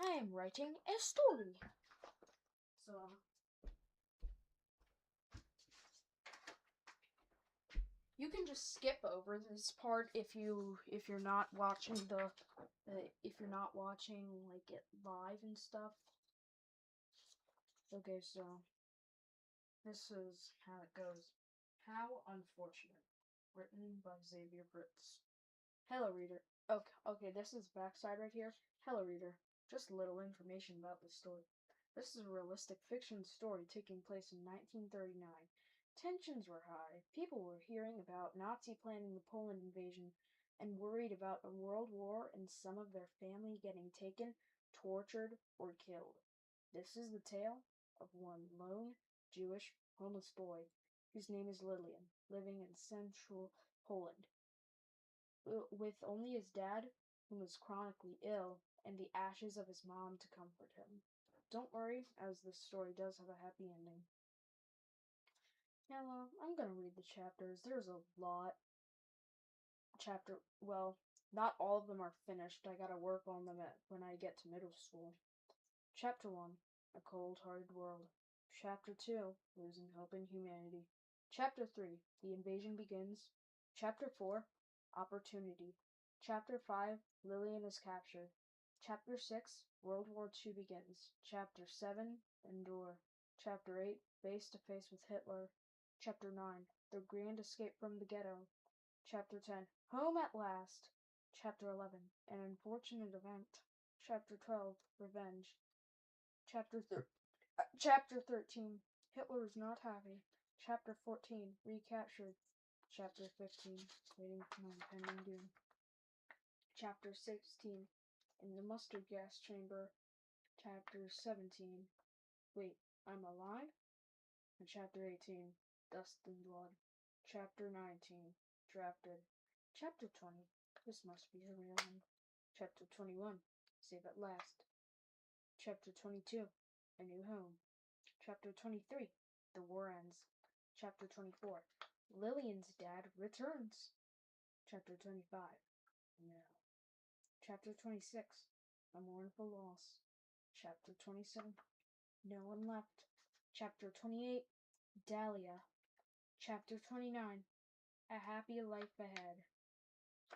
I am writing a story. So, you can just skip over this part if you're not watching if you're not watching like it live and stuff. Okay, so this is how it goes. How unfortunate. Written by Xavier Fritz. Hello, reader. Okay, this is backside right here. Hello, reader. Just a little information about this story. This is a realistic fiction story taking place in 1939. Tensions were high. People were hearing about Nazi planning the Poland invasion and worried about a world war and some of their family getting taken, tortured, or killed. This is the tale of one lone Jewish homeless boy whose name is Lillian, living in central Poland, with only his dad, who was chronically ill, and the ashes of his mom to comfort him. Don't worry, as this story does have a happy ending. Now, I'm gonna read the chapters. There's a lot. Well, not all of them are finished. I gotta work on them when I get to middle school. Chapter 1, A Cold-Hearted World. Chapter 2, Losing Hope in Humanity. Chapter 3, The Invasion Begins. Chapter 4, Opportunity. Chapter 5, Lillian is captured. Chapter 6, World War II begins. Chapter 7, Endure. Chapter 8, Face to Face with Hitler. Chapter 9, The Grand Escape from the Ghetto. Chapter 10, Home at Last. Chapter 11, An Unfortunate Event. Chapter 12, Revenge. Chapter 13, Hitler is not happy. Chapter 14, Recaptured. Chapter 15, Waiting for my impending doom. Chapter 16, In the Mustard Gas Chamber. Chapter 17, Wait, I'm Alive? And Chapter 18, Dust and Blood. Chapter 19, Drafted. Chapter 20, This Must Be a Real One. Chapter 21, Save at Last. Chapter 22, A New Home. Chapter 23, The War Ends. Chapter 24, Lillian's Dad Returns. Chapter 25, No. Chapter 26, A Mournful Loss. Chapter 27, No One Left. Chapter 28, Dahlia. Chapter 29, A Happy Life Ahead.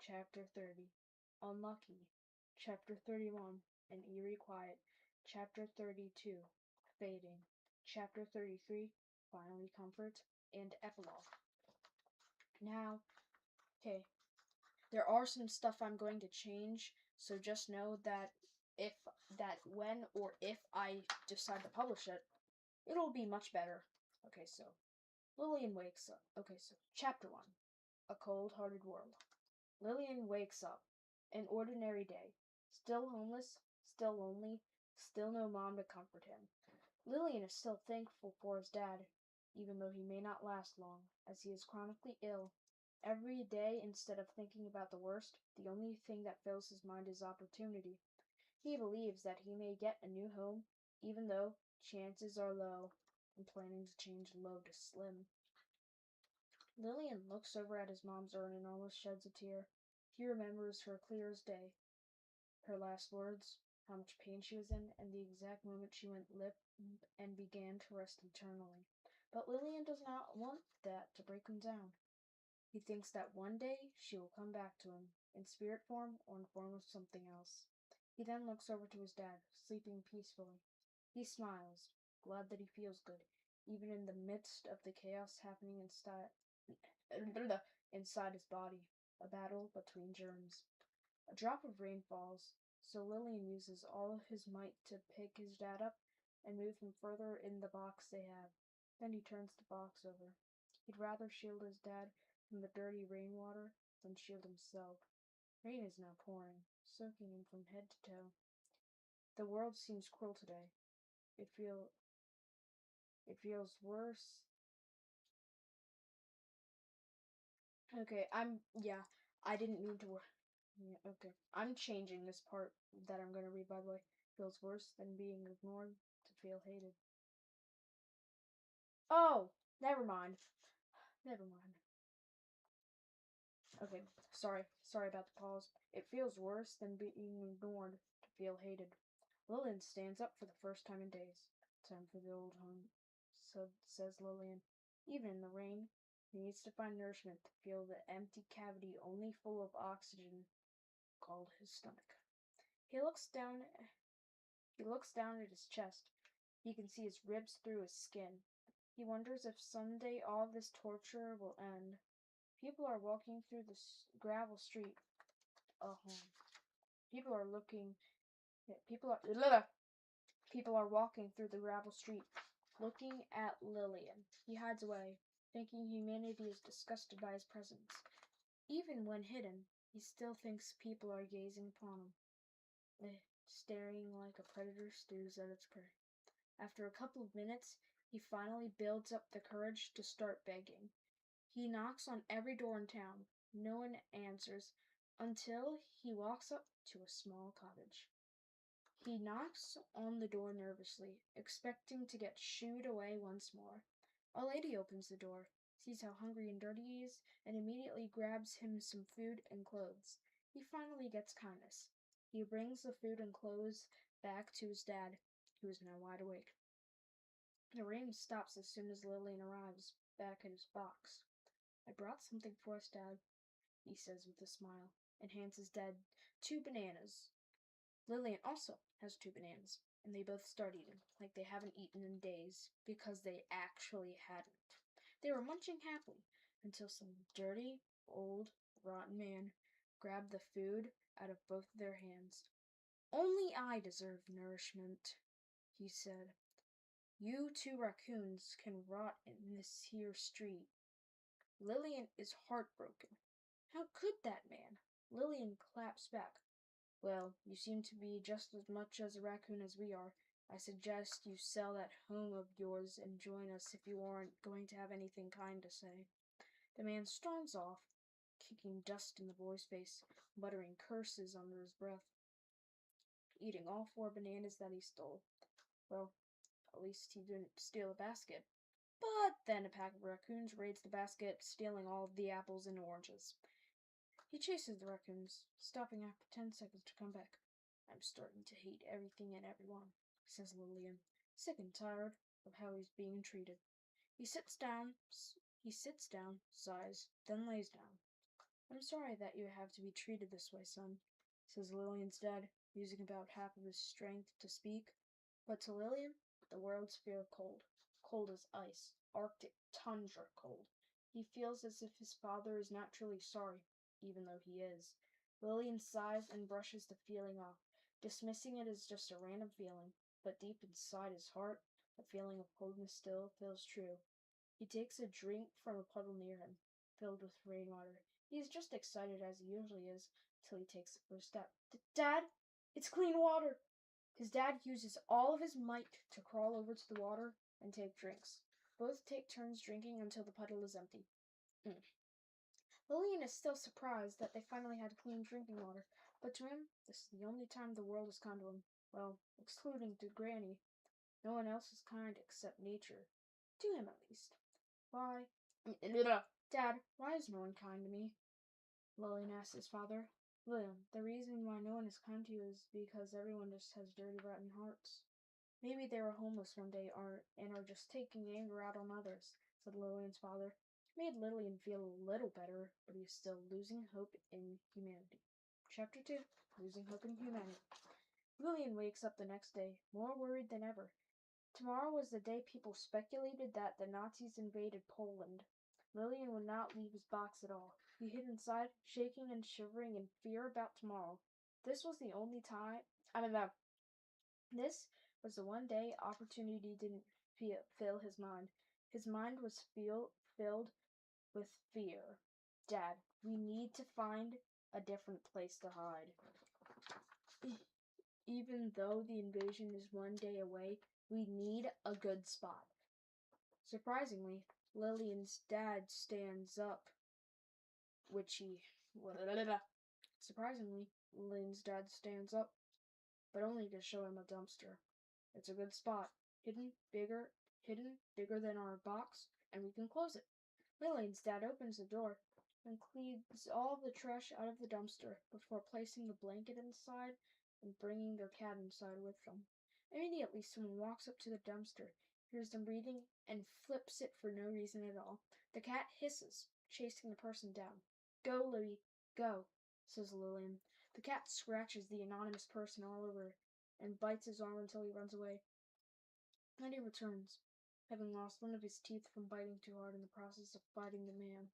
Chapter 30, Unlucky. Chapter 31, An Eerie Quiet. Chapter 32, Fading. Chapter 33, Finally Comfort, and Epilogue. Now, okay, there are some stuff I'm going to change, so just know that when or if I decide to publish it, it'll be much better. Okay, so Lillian wakes up. Okay, so Chapter 1, A Cold-Hearted World. Lillian wakes up. An ordinary day. Still homeless, still lonely, still no mom to comfort him. Lillian is still thankful for his dad, even though he may not last long, as he is chronically ill. Every day, instead of thinking about the worst, the only thing that fills his mind is opportunity. He believes that he may get a new home, even though chances are low, and planning to change low to slim. Lillian looks over at his mom's urn and almost sheds a tear. He remembers her clear as day. Her last words, how much pain she was in, and the exact moment she went limp and began to rest eternally. But Lillian does not want that to break him down. He thinks that one day she will come back to him, in spirit form or in form of something else. He then looks over to his dad, sleeping peacefully. He smiles, glad that he feels good. even in the midst of the chaos happening inside his body, a battle between germs. A drop of rain falls, so Lillian uses all of his might to pick his dad up and move him further in the box they have. Then he turns the box over. He'd rather shield his dad from the dirty rainwater than shield himself. Rain is now pouring, soaking him from head to toe. The world seems cruel today. It feels worse. Okay, I didn't mean to. Yeah, okay. I'm changing this part that I'm gonna read, by the way. Feels worse than being ignored to feel hated. Oh, never mind. Never mind. Okay, sorry about the pause. It feels worse than being ignored to feel hated. Lillian stands up for the first time in days. Time for the old home, says Lillian. Even in the rain, he needs to find nourishment to fill the empty cavity only full of oxygen called his stomach. He looks down at his chest. He can see his ribs through his skin. He wonders if someday all this torture will end. People are walking through the gravel street. People are looking. People are walking through the gravel street, looking at Lillian. He hides away, thinking humanity is disgusted by his presence. Even when hidden, he still thinks people are gazing upon him, staring like a predator stares at its prey. After a couple of minutes, he finally builds up the courage to start begging. He knocks on every door in town. No one answers until he walks up to a small cottage. He knocks on the door nervously, expecting to get shooed away once more. A lady opens the door, sees how hungry and dirty he is, and immediately grabs him some food and clothes. He finally gets kindness. He brings the food and clothes back to his dad, who is now wide awake. The rain stops as soon as Lillian arrives back at his box. I brought something for us, Dad, he says with a smile, and hands his dad 2 bananas. Lillian also has 2 bananas, and they both start eating, like they haven't eaten in days, because they actually hadn't. They were munching happily, until some dirty, old, rotten man grabbed the food out of both their hands. Only I deserve nourishment, he said. You 2 raccoons can rot in this here street. Lillian is heartbroken. How could that man? Lillian claps back. Well, you seem to be just as much as a raccoon as we are. I suggest you sell that home of yours and join us if you aren't going to have anything kind to say. The man storms off, kicking dust in the boy's face, muttering curses under his breath, eating all 4 bananas that he stole. Well, at least he didn't steal a basket. But then a pack of raccoons raids the basket, stealing all of the apples and oranges. He chases the raccoons, stopping after 10 seconds to come back. I'm starting to hate everything and everyone, says Lillian, sick and tired of how he's being treated. He sits down, sighs, then lays down. I'm sorry that you have to be treated this way, son, says Lillian's dad, using about half of his strength to speak. But to Lillian, the words feel cold. Cold as ice, Arctic tundra cold. He feels as if his father is not truly sorry, even though he is. Lillian sighs and brushes the feeling off, dismissing it as just a random feeling, but deep inside his heart, the feeling of coldness still feels true. He takes a drink from a puddle near him, filled with rainwater. He is just excited as he usually is, till he takes the first step. Dad, it's clean water! His dad uses all of his might to crawl over to the water and take drinks. Both take turns drinking until the puddle is empty. Lillian is still surprised that they finally had clean drinking water, but to him, this is the only time the world is kind to him. Well, excluding to Granny. No one else is kind except nature. To him, at least. Why? Dad, why is no one kind to me? Lillian asked his father. William, the reason why no one is kind to you is because everyone just has dirty, rotten hearts. Maybe they were homeless one day and are just taking anger out on others, said Lillian's father. It made Lillian feel a little better, but he is still losing hope in humanity. Chapter 2, Losing Hope in Humanity. Lillian wakes up the next day, more worried than ever. Tomorrow was the day people speculated that the Nazis invaded Poland. Lillian would not leave his box at all. He hid inside, shaking and shivering in fear about tomorrow. This was the only time. This was the one day opportunity didn't fill his mind. His mind was filled with fear. Dad, we need to find a different place to hide. Even though the invasion is one day away, we need a good spot. Surprisingly, Lillian's dad stands up, Surprisingly, Lillian's dad stands up, but only to show him a dumpster. It's a good spot, hidden bigger than our box, and we can close it. Lillian's dad opens the door and cleans all the trash out of the dumpster before placing the blanket inside and bringing their cat inside with them. Immediately, someone walks up to the dumpster, hears them breathing, and flips it for no reason at all. The cat hisses, chasing the person down. "Go, Louie, go," says Lillian. The cat scratches the anonymous person all over and bites his arm until he runs away. Then he returns, having lost one of his teeth from biting too hard in the process of biting the man.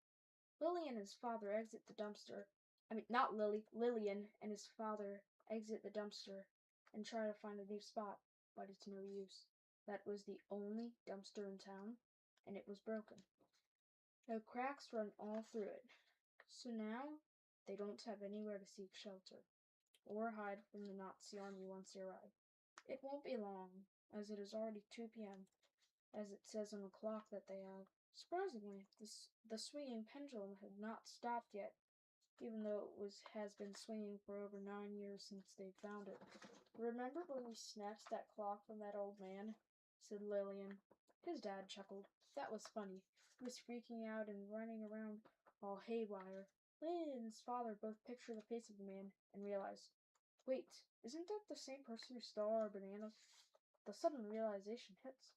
Lillian and his father exit the dumpster. Not Lily. Lillian and his father exit the dumpster and try to find a new spot, but it's no use. That was the only dumpster in town, and it was broken. The cracks run all through it. So now they don't have anywhere to seek shelter or hide from the Nazi army once they arrive. It won't be long, as it is already 2 p.m., as it says on the clock that they have. Surprisingly, the swinging pendulum had not stopped yet, even though it has been swinging for over 9 years since they found it. "Remember when we snatched that clock from that old man?" said Lillian. His dad chuckled. That was funny. He was freaking out and running around all haywire. Lillian and his father both pictured the face of the man and realized, wait, isn't that the same person who stole our bananas? The sudden realization hits.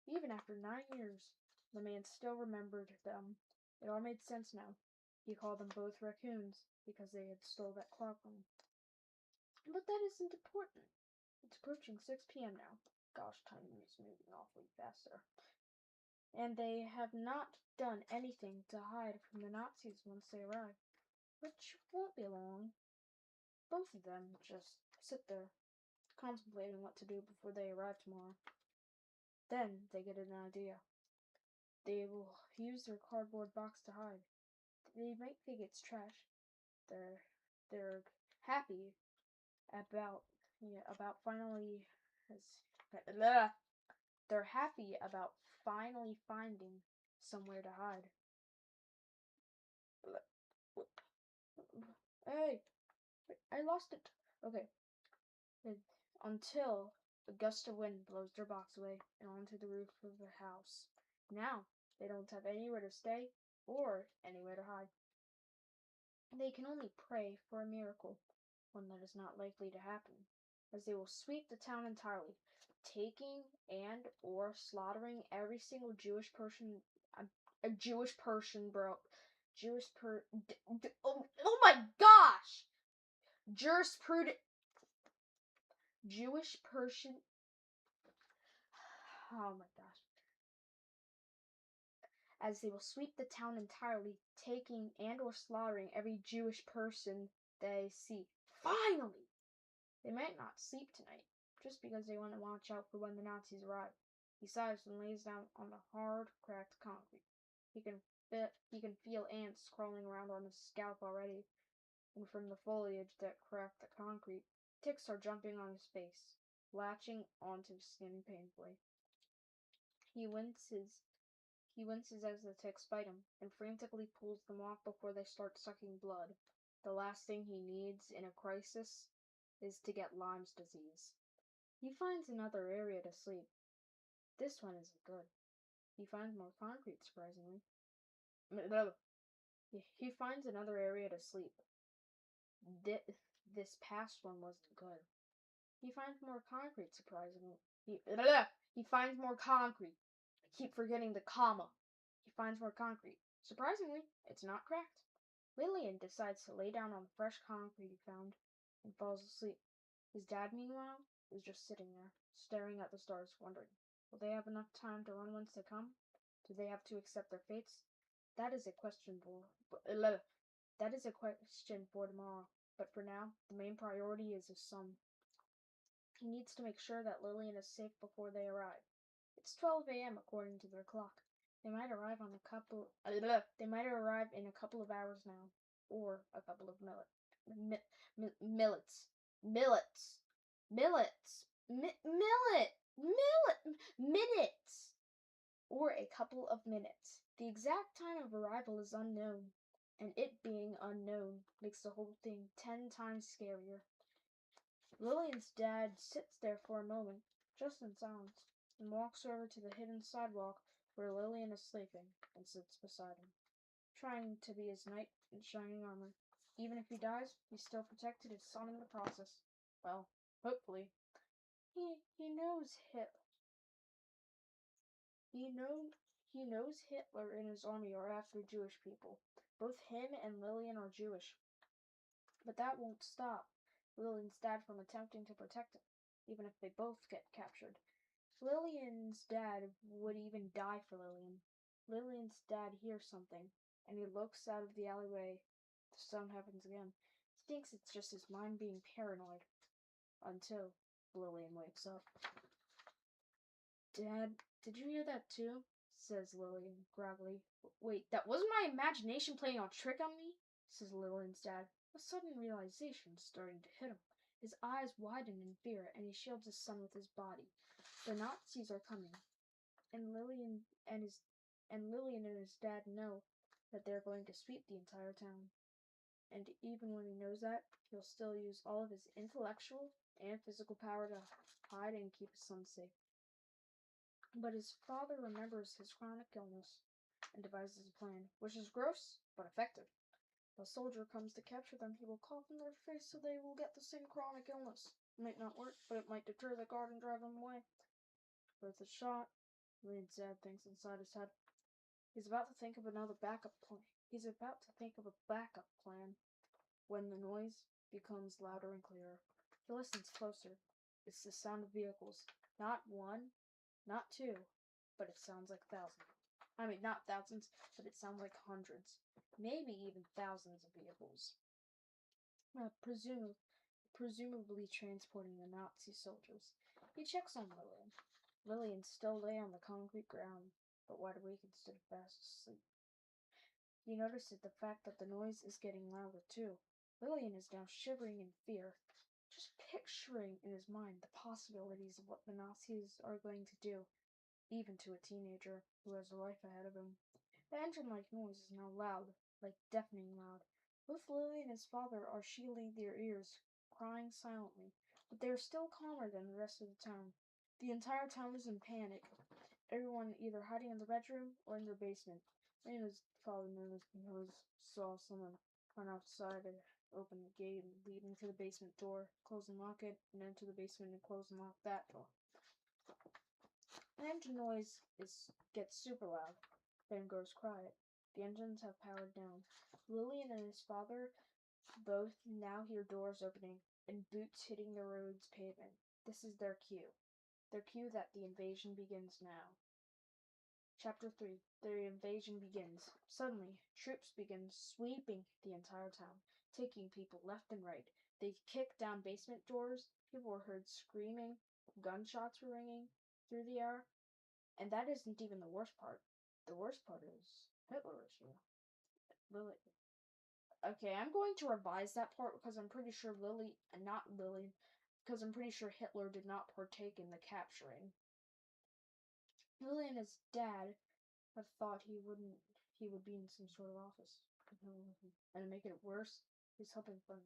Even after 9 years, the man still remembered them. It all made sense now. He called them both raccoons because they had stole that clock from him. But that isn't important. It's approaching 6 p.m. now. Gosh, time is moving awfully faster. And they have not done anything to hide from the Nazis once they arrive, which won't be long. Both of them just sit there, contemplating what to do before they arrive tomorrow. Then they get an idea. They will use their cardboard box to hide. They might think it's trash. They're happy about finally they're happy about finally finding somewhere to hide. Hey, I lost it. Okay. Until a gust of wind blows their box away and onto the roof of the house. Now they don't have anywhere to stay or anywhere to hide. They can only pray for a miracle, one that is not likely to happen, as they will sweep the town entirely, taking and or slaughtering every single Jewish person. Oh my gosh! Jewish person. Oh my gosh. As they will sweep the town entirely, taking and or slaughtering every Jewish person they see. Finally! They might not sleep tonight, just because they want to watch out for when the Nazis arrive. He sighs and lays down on the hard, cracked concrete. He can feel ants crawling around on his scalp already, and from the foliage that cracked the concrete, ticks are jumping on his face, latching onto his skin painfully. He winces as the ticks bite him, and frantically pulls them off before they start sucking blood. The last thing he needs in a crisis is to get Lyme's disease. He finds another area to sleep. This one isn't good. He finds more concrete, surprisingly. He finds another area to sleep. This past one wasn't good. He finds more concrete, surprisingly. He finds more concrete. I keep forgetting the comma. He finds more concrete. Surprisingly, it's not cracked. Lillian decides to lay down on the fresh concrete he found and falls asleep. His dad, meanwhile, is just sitting there, staring at the stars, wondering, Will they have enough time to run once they come? Do they have to accept their fates? That is a question for tomorrow. But for now, the main priority is his son. He needs to make sure that Lillian is safe before they arrive. It's 12 a.m. according to their clock. They might arrive in a couple of hours now, or a couple of minutes, or a couple of minutes. The exact time of arrival is unknown, and it being unknown makes the whole thing 10 times scarier. Lillian's dad sits there for a moment, just in silence, and walks over to the hidden sidewalk where Lillian is sleeping, and sits beside him, trying to be his knight in shining armor. Even if he dies, he still protected his son in the process. Well, hopefully. He knows Hitler and his army are after Jewish people. Both him and Lillian are Jewish. But that won't stop Lillian's dad from attempting to protect him, even if they both get captured. Lillian's dad would even die for Lillian. Lillian's dad hears something, and he looks out of the alleyway. The sound happens again. He thinks it's just his mind being paranoid, until Lillian wakes up. Dad, did you hear that too? Says Lillian groggily. Wait, that wasn't my imagination playing a trick on me? Says Lillian's dad. A sudden realization starting to hit him. His eyes widen in fear, and he shields his son with his body. The Nazis are coming, and Lillian and his dad know that they're going to sweep the entire town. And even when he knows that, he'll still use all of his intellectual and physical power to hide and keep his son safe. But his father remembers his chronic illness and devises a plan, which is gross but effective. If a soldier comes to capture them, he will cough in their face so they will get the same chronic illness. It might not work, but it might deter the guard and drive them away. Worth a shot, Lillian's dad thinks inside his head. He's about to think of a backup plan when the noise becomes louder and clearer. He listens closer. It's the sound of vehicles. Not one, not two, but it sounds like thousands. I mean, not thousands, but it sounds like hundreds, maybe even thousands of vehicles. Presumably transporting the Nazi soldiers. He checks on Lillian. Lillian still lay on the concrete ground, but wide awake instead of fast asleep. He notices the fact that the noise is getting louder too. Lillian is now shivering in fear, just picturing in his mind the possibilities of what the Nazis are going to do, even to a teenager who has a life ahead of him. The engine-like noise is now loud, like deafening loud. Both Lillian and his father are shielding their ears, crying silently, but they are still calmer than the rest of the town. The entire town is in panic, everyone either hiding in the bedroom or in their basement. Lillian's father saw someone run outside and open the gate leading to the basement door, close and lock it, and enter the basement and close and lock that door. The engine noise gets super loud, then goes quiet. The engines have powered down. Lillian and his father both now hear doors opening and boots hitting the road's pavement. This is their cue. Their cue that the invasion begins now. Chapter 3. The invasion begins. Suddenly, troops begin sweeping the entire town, taking people left and right. They kick down basement doors. People were heard screaming. Gunshots were ringing through the air. And that isn't even the worst part. The worst part is Hitler is here. Okay, I'm going to revise that part because I'm pretty sure because I'm pretty sure Hitler did not partake in the capturing. Lily and his dad have thought he would be in some sort of office. And to make it worse, he's helping fund.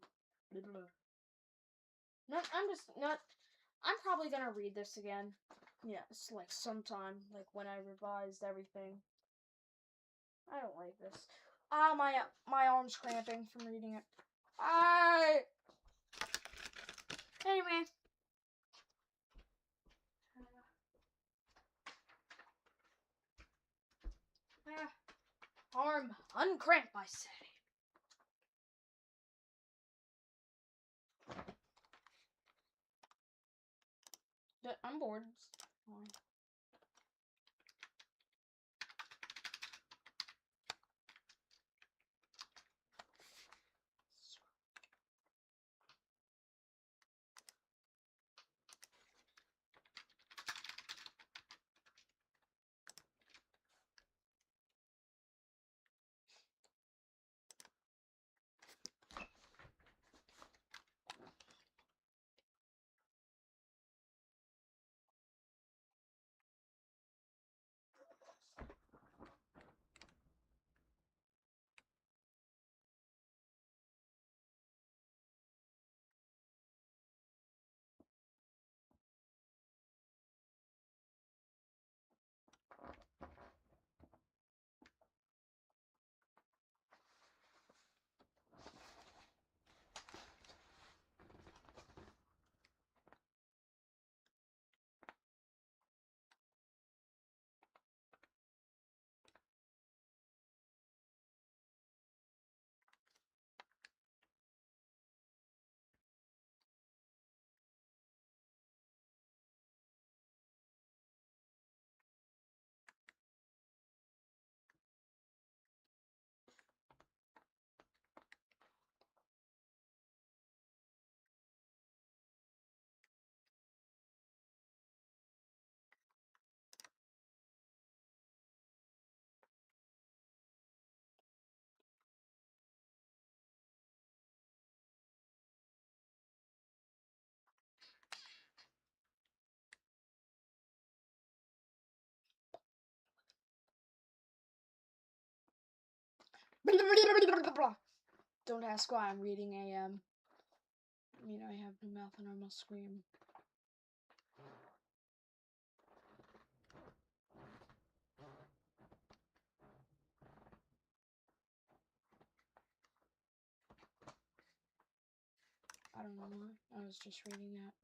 I'm probably gonna read this again. Yeah, it's like sometime, like when I revised everything. I don't like this. My arm's cramping from reading it. Anyway. Arm uncramp, I say. I'm bored. Don't ask why I'm reading a, I have no mouth and I must scream. I don't know why. I was just reading that.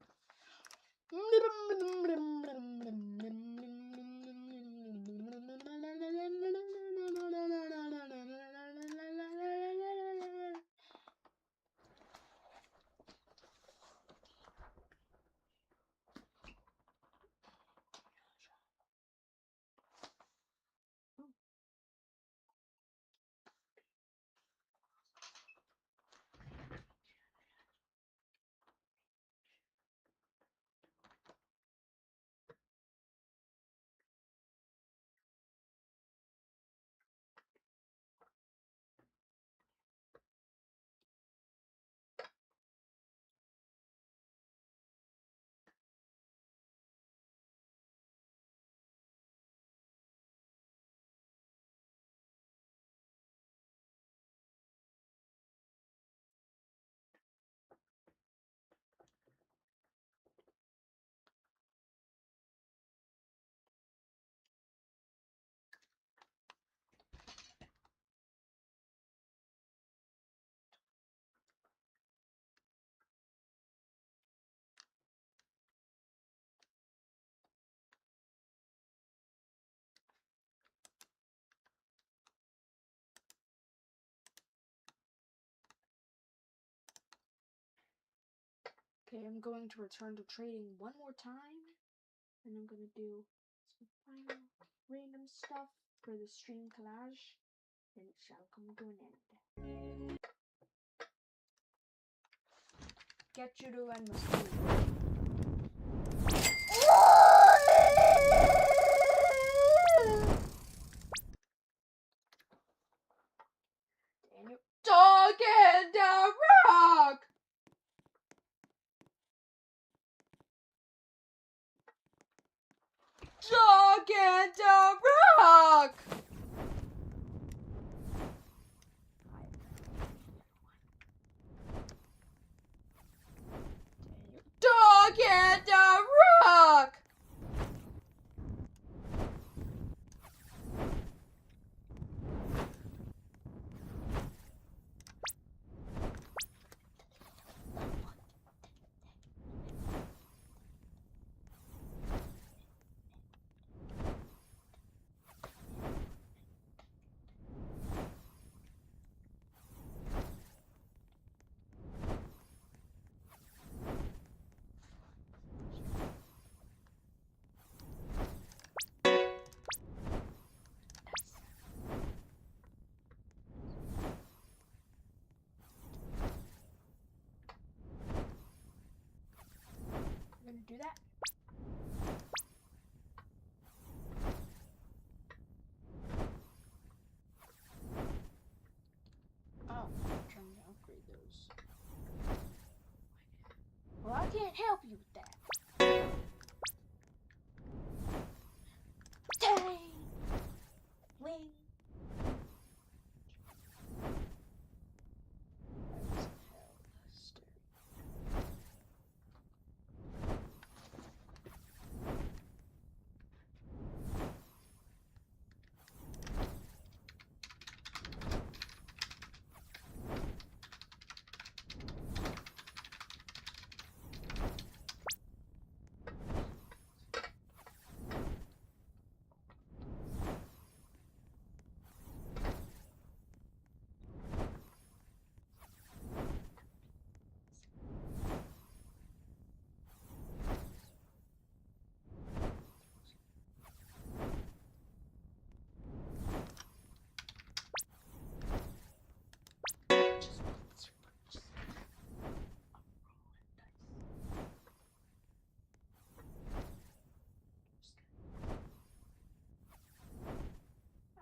Okay, I'm going to return to trading one more time, and I'm gonna do some final random stuff for the stream collage, and it shall come to an end. Get you to end the stream. Daniel. Dog and a rock. Dog and a rock. Dog and a rock. I'm gonna do that. Oh, I'm trying to upgrade those. Well, I can't help you with that. Dang! Wing! That was hell sturdy.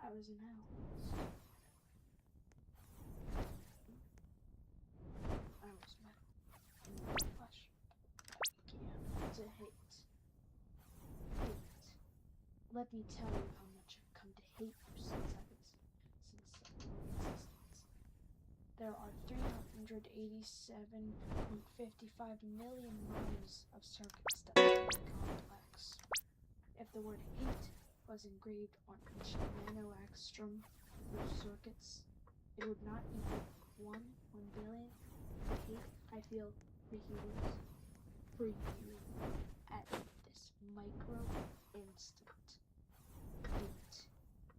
I was in hell. I was metal in the flesh. Yeah, to hate. Hate. Let me tell you how much I've come to hate you since I've existed. 187.55 million miles of circuits that make the complex. If the word hate was engraved on each nanoangstrom of those circuits, it would not equal 1/1 billion. The hate I feel for humans, for you, at this micro instant. Hate.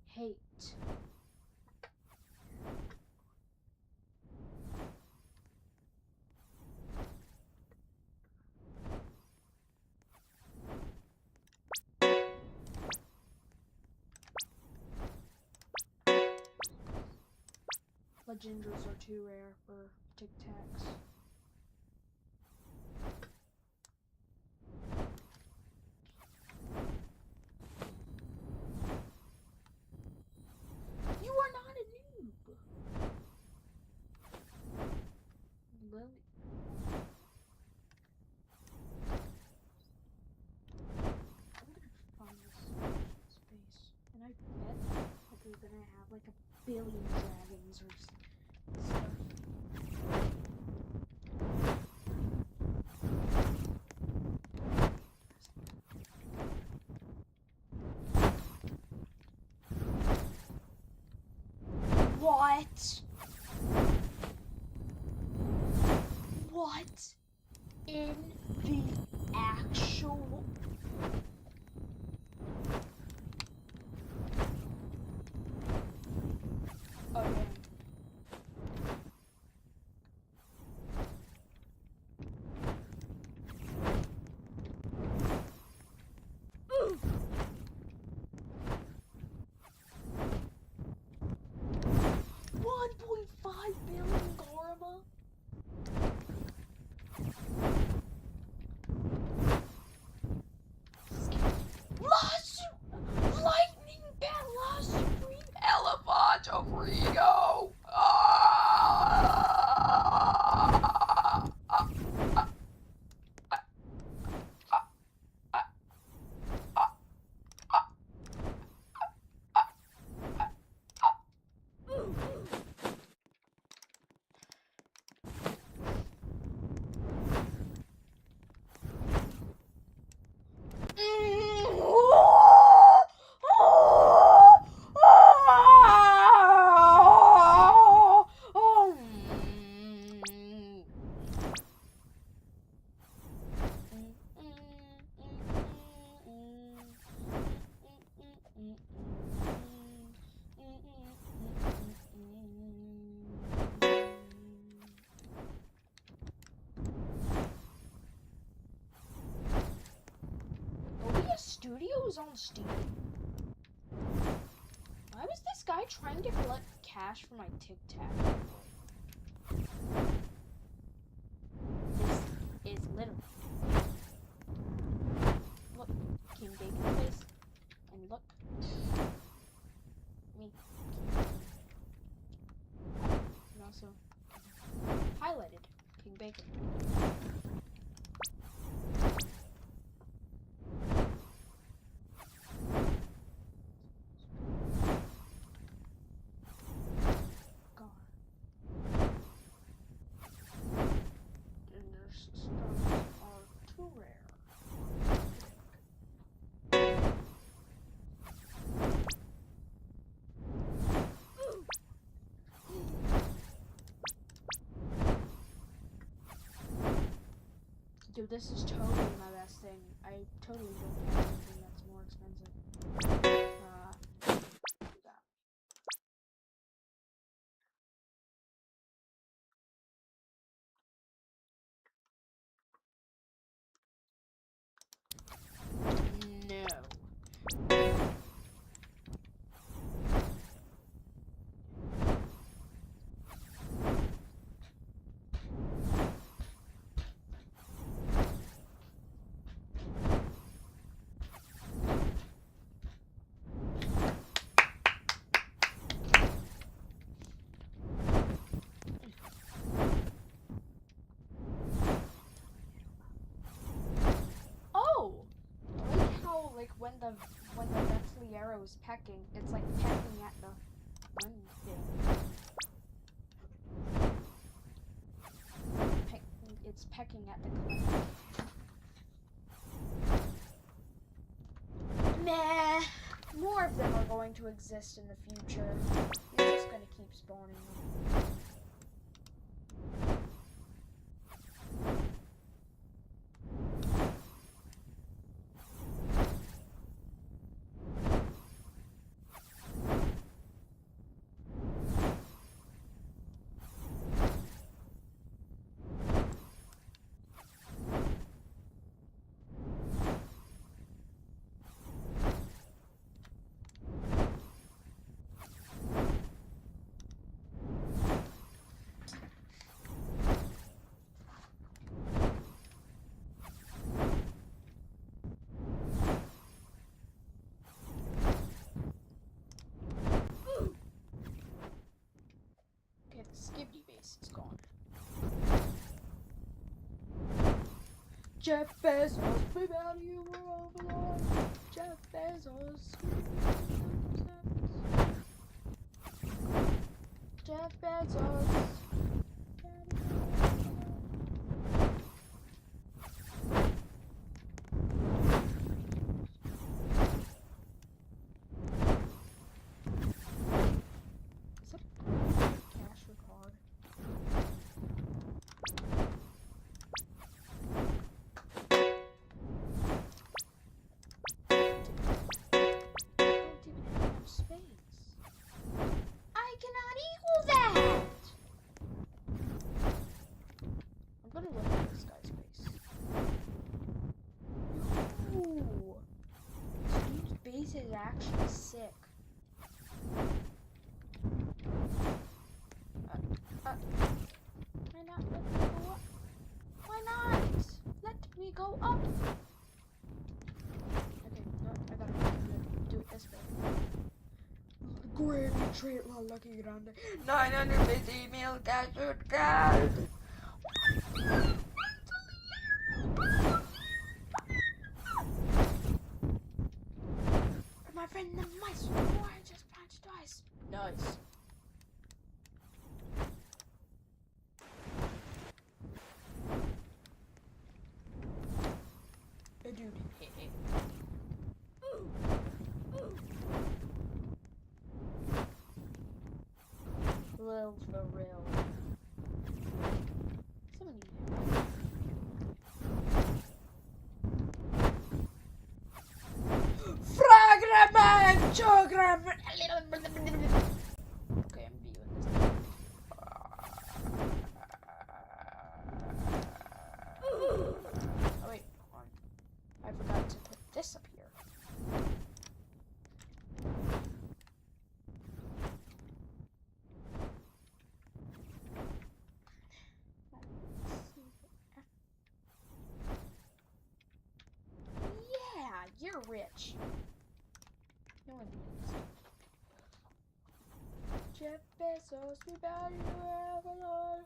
Hate. Legenders are too rare for Tic Tacs. You are not a noob! Lily. I'm gonna find this space. And I bet that they're gonna have like a billion dragons or stuff. What? What in the actual... Okay. $1.5 billion Garma? Lightning Bella Supreme Elevato Frigo. Studios on Steam. Why was this guy trying to collect cash for my Tic Tac? This is literally. Look, King Bacon face, and look, me, and also highlighted King Bacon. Dude, this is totally my best thing. I totally don't have anything that's more expensive. Do that. No. When the Vetliero is pecking, it's like pecking at the one thing. It's pecking at the collage. Meh. More of them are going to exist in the future. You're just gonna keep spawning them. Okay, the Skibidi base is gone. Jeff Bezos, baby, how do you overlord? Jeff Bezos. Jeff Bezos. Is it cash or card? Don't even have enough space. I cannot equal that! I'm gonna look at this guy's face. No! This dude's base is actually sick. Why not let me go up? Why not? Let me go up! Okay, no, I gotta do it this way. Gravy treat while looking around it. 950 mil cashew card. My friend the mice, oh, I just punched twice. Nice. A dude. Lil for real. Fragment! Chogram! Okay, I'm viewing this. Oh wait, hold on. I forgot to put this up here. Yeah, you're rich. No one needs. Jeff Bezos, we value you Lord.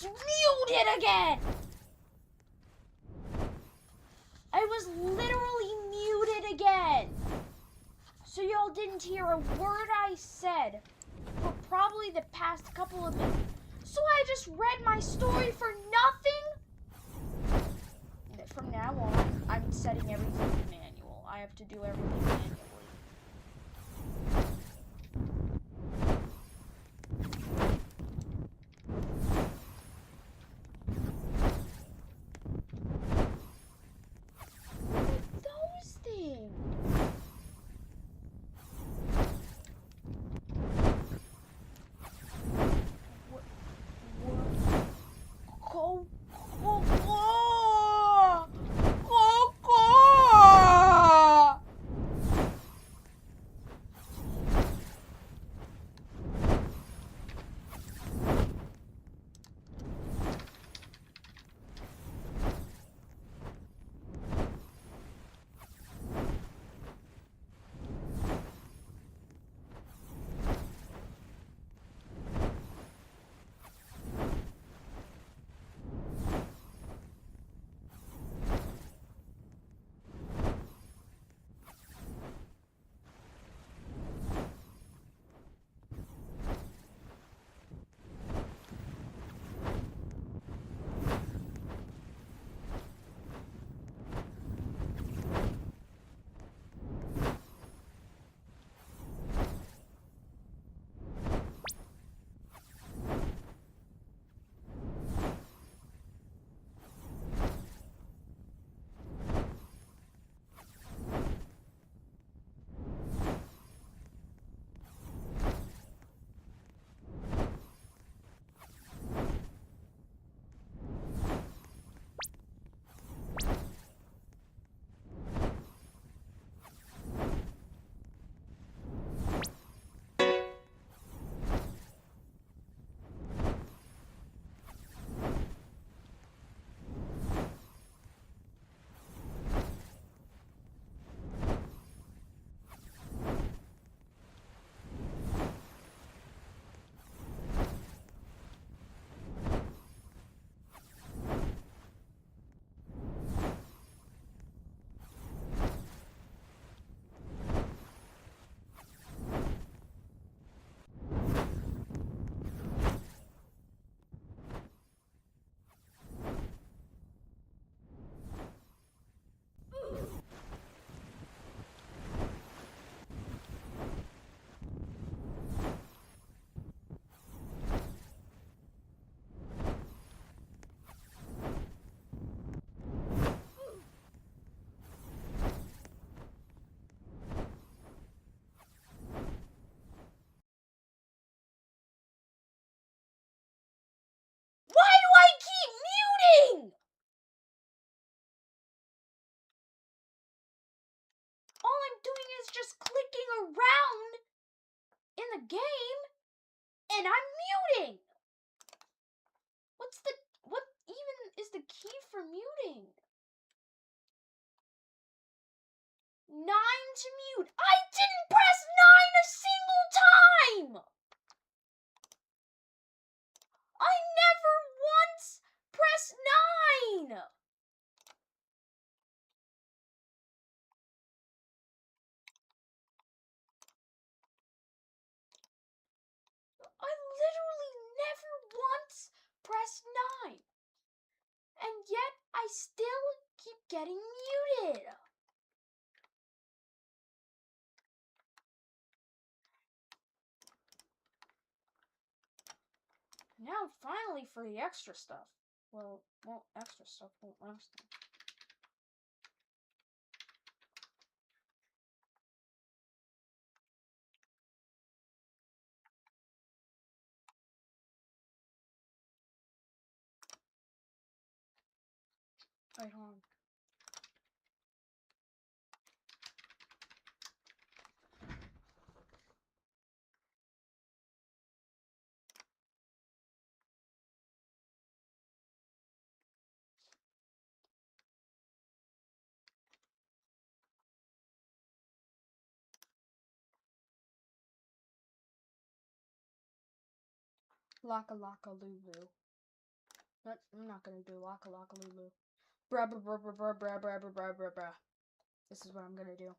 just muted again! I was literally muted again! So y'all didn't hear a word I said for probably the past couple of minutes. So I just read my story for nothing? From now on, I'm setting everything to manual. I have to do everything manually. Those things. Why do I keep muting? All I'm doing is just clicking around in the game, and I'm muting. What even is the key for muting? 9 to mute. I didn't press 9 a single time. I never once pressed 9. I literally never once pressed 9. And yet I still keep getting muted. Now finally for the extra stuff. Well, extra stuff won't last long. Wait, hold on. Laka Laka Lulu. But I'm not gonna do Laka Laka Lulu. Bruh bruh bruh bruh bruh bruh bruh bruh bruh bruh bruh. This is what I'm gonna do.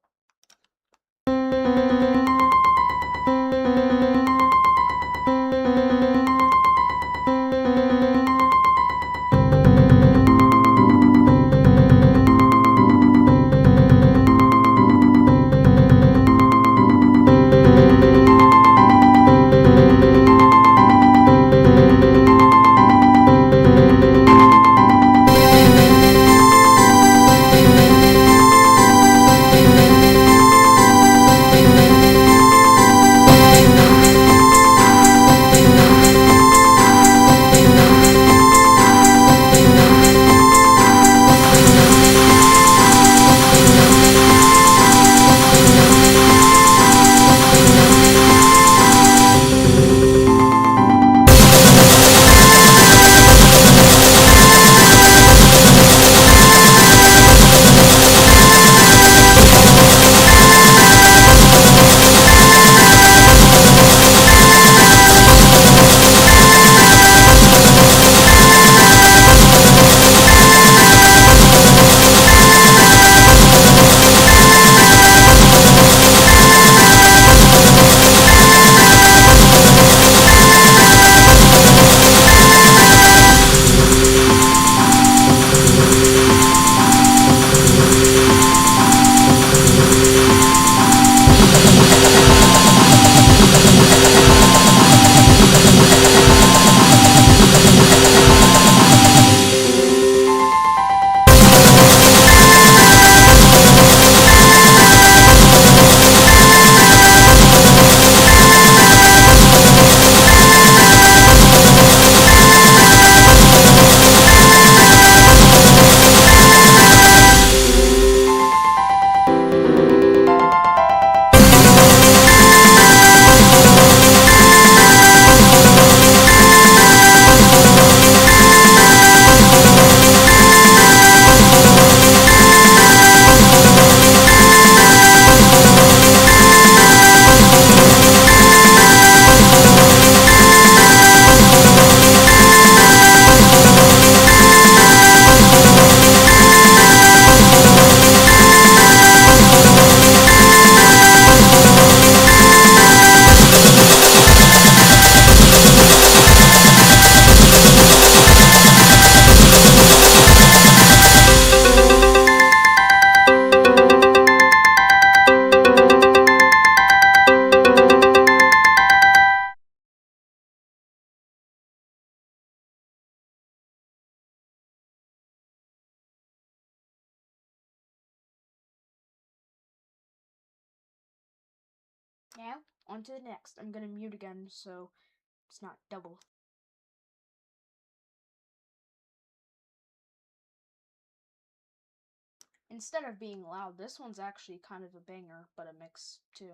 Now, on to the next. I'm gonna mute again so it's not double. Instead of being loud, this one's actually kind of a banger, but a mix too.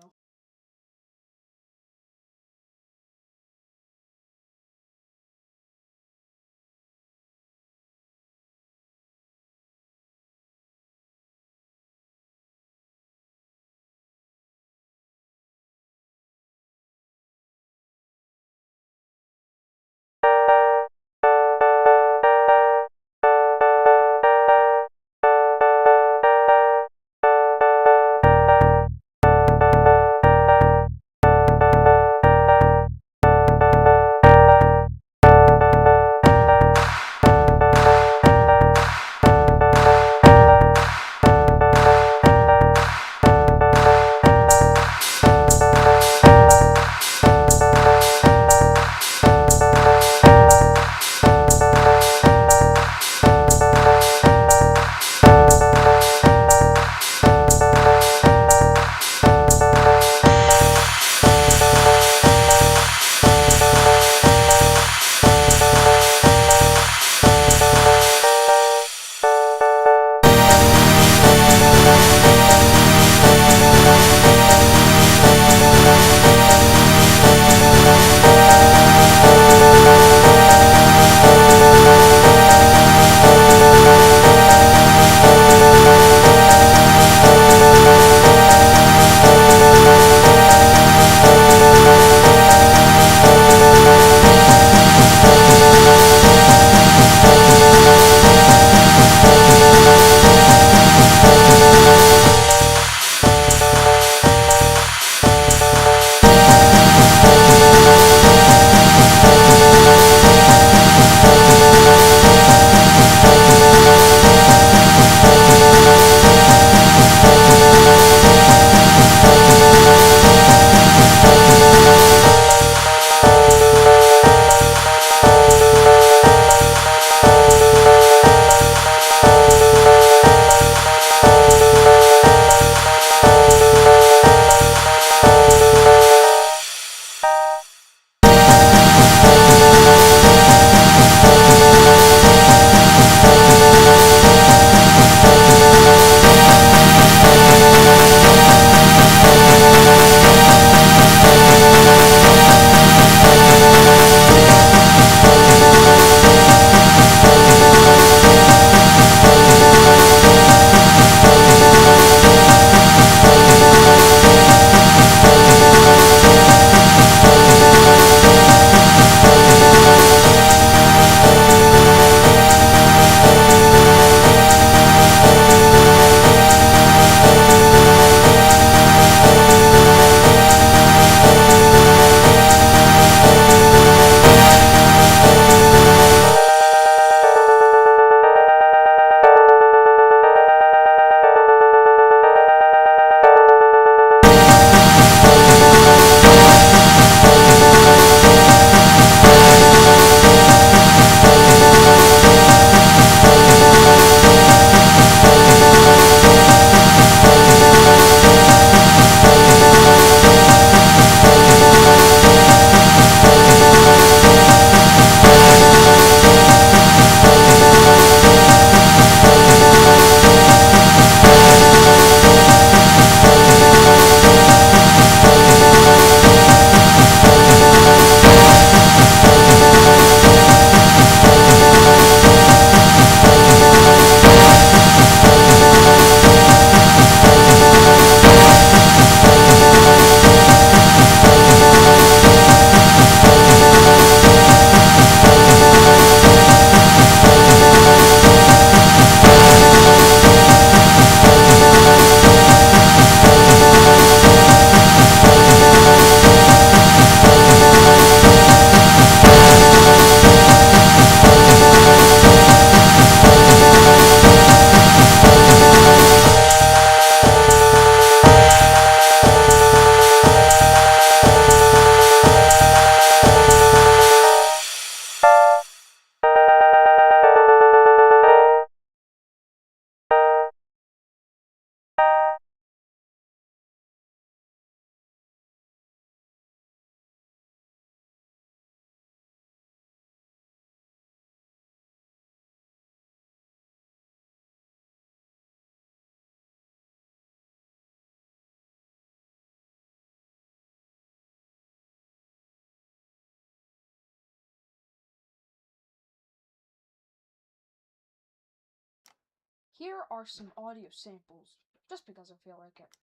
Here are some audio samples, just because I feel like it.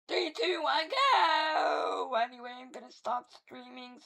Three, two, one, go! Anyway, I'm gonna stop streaming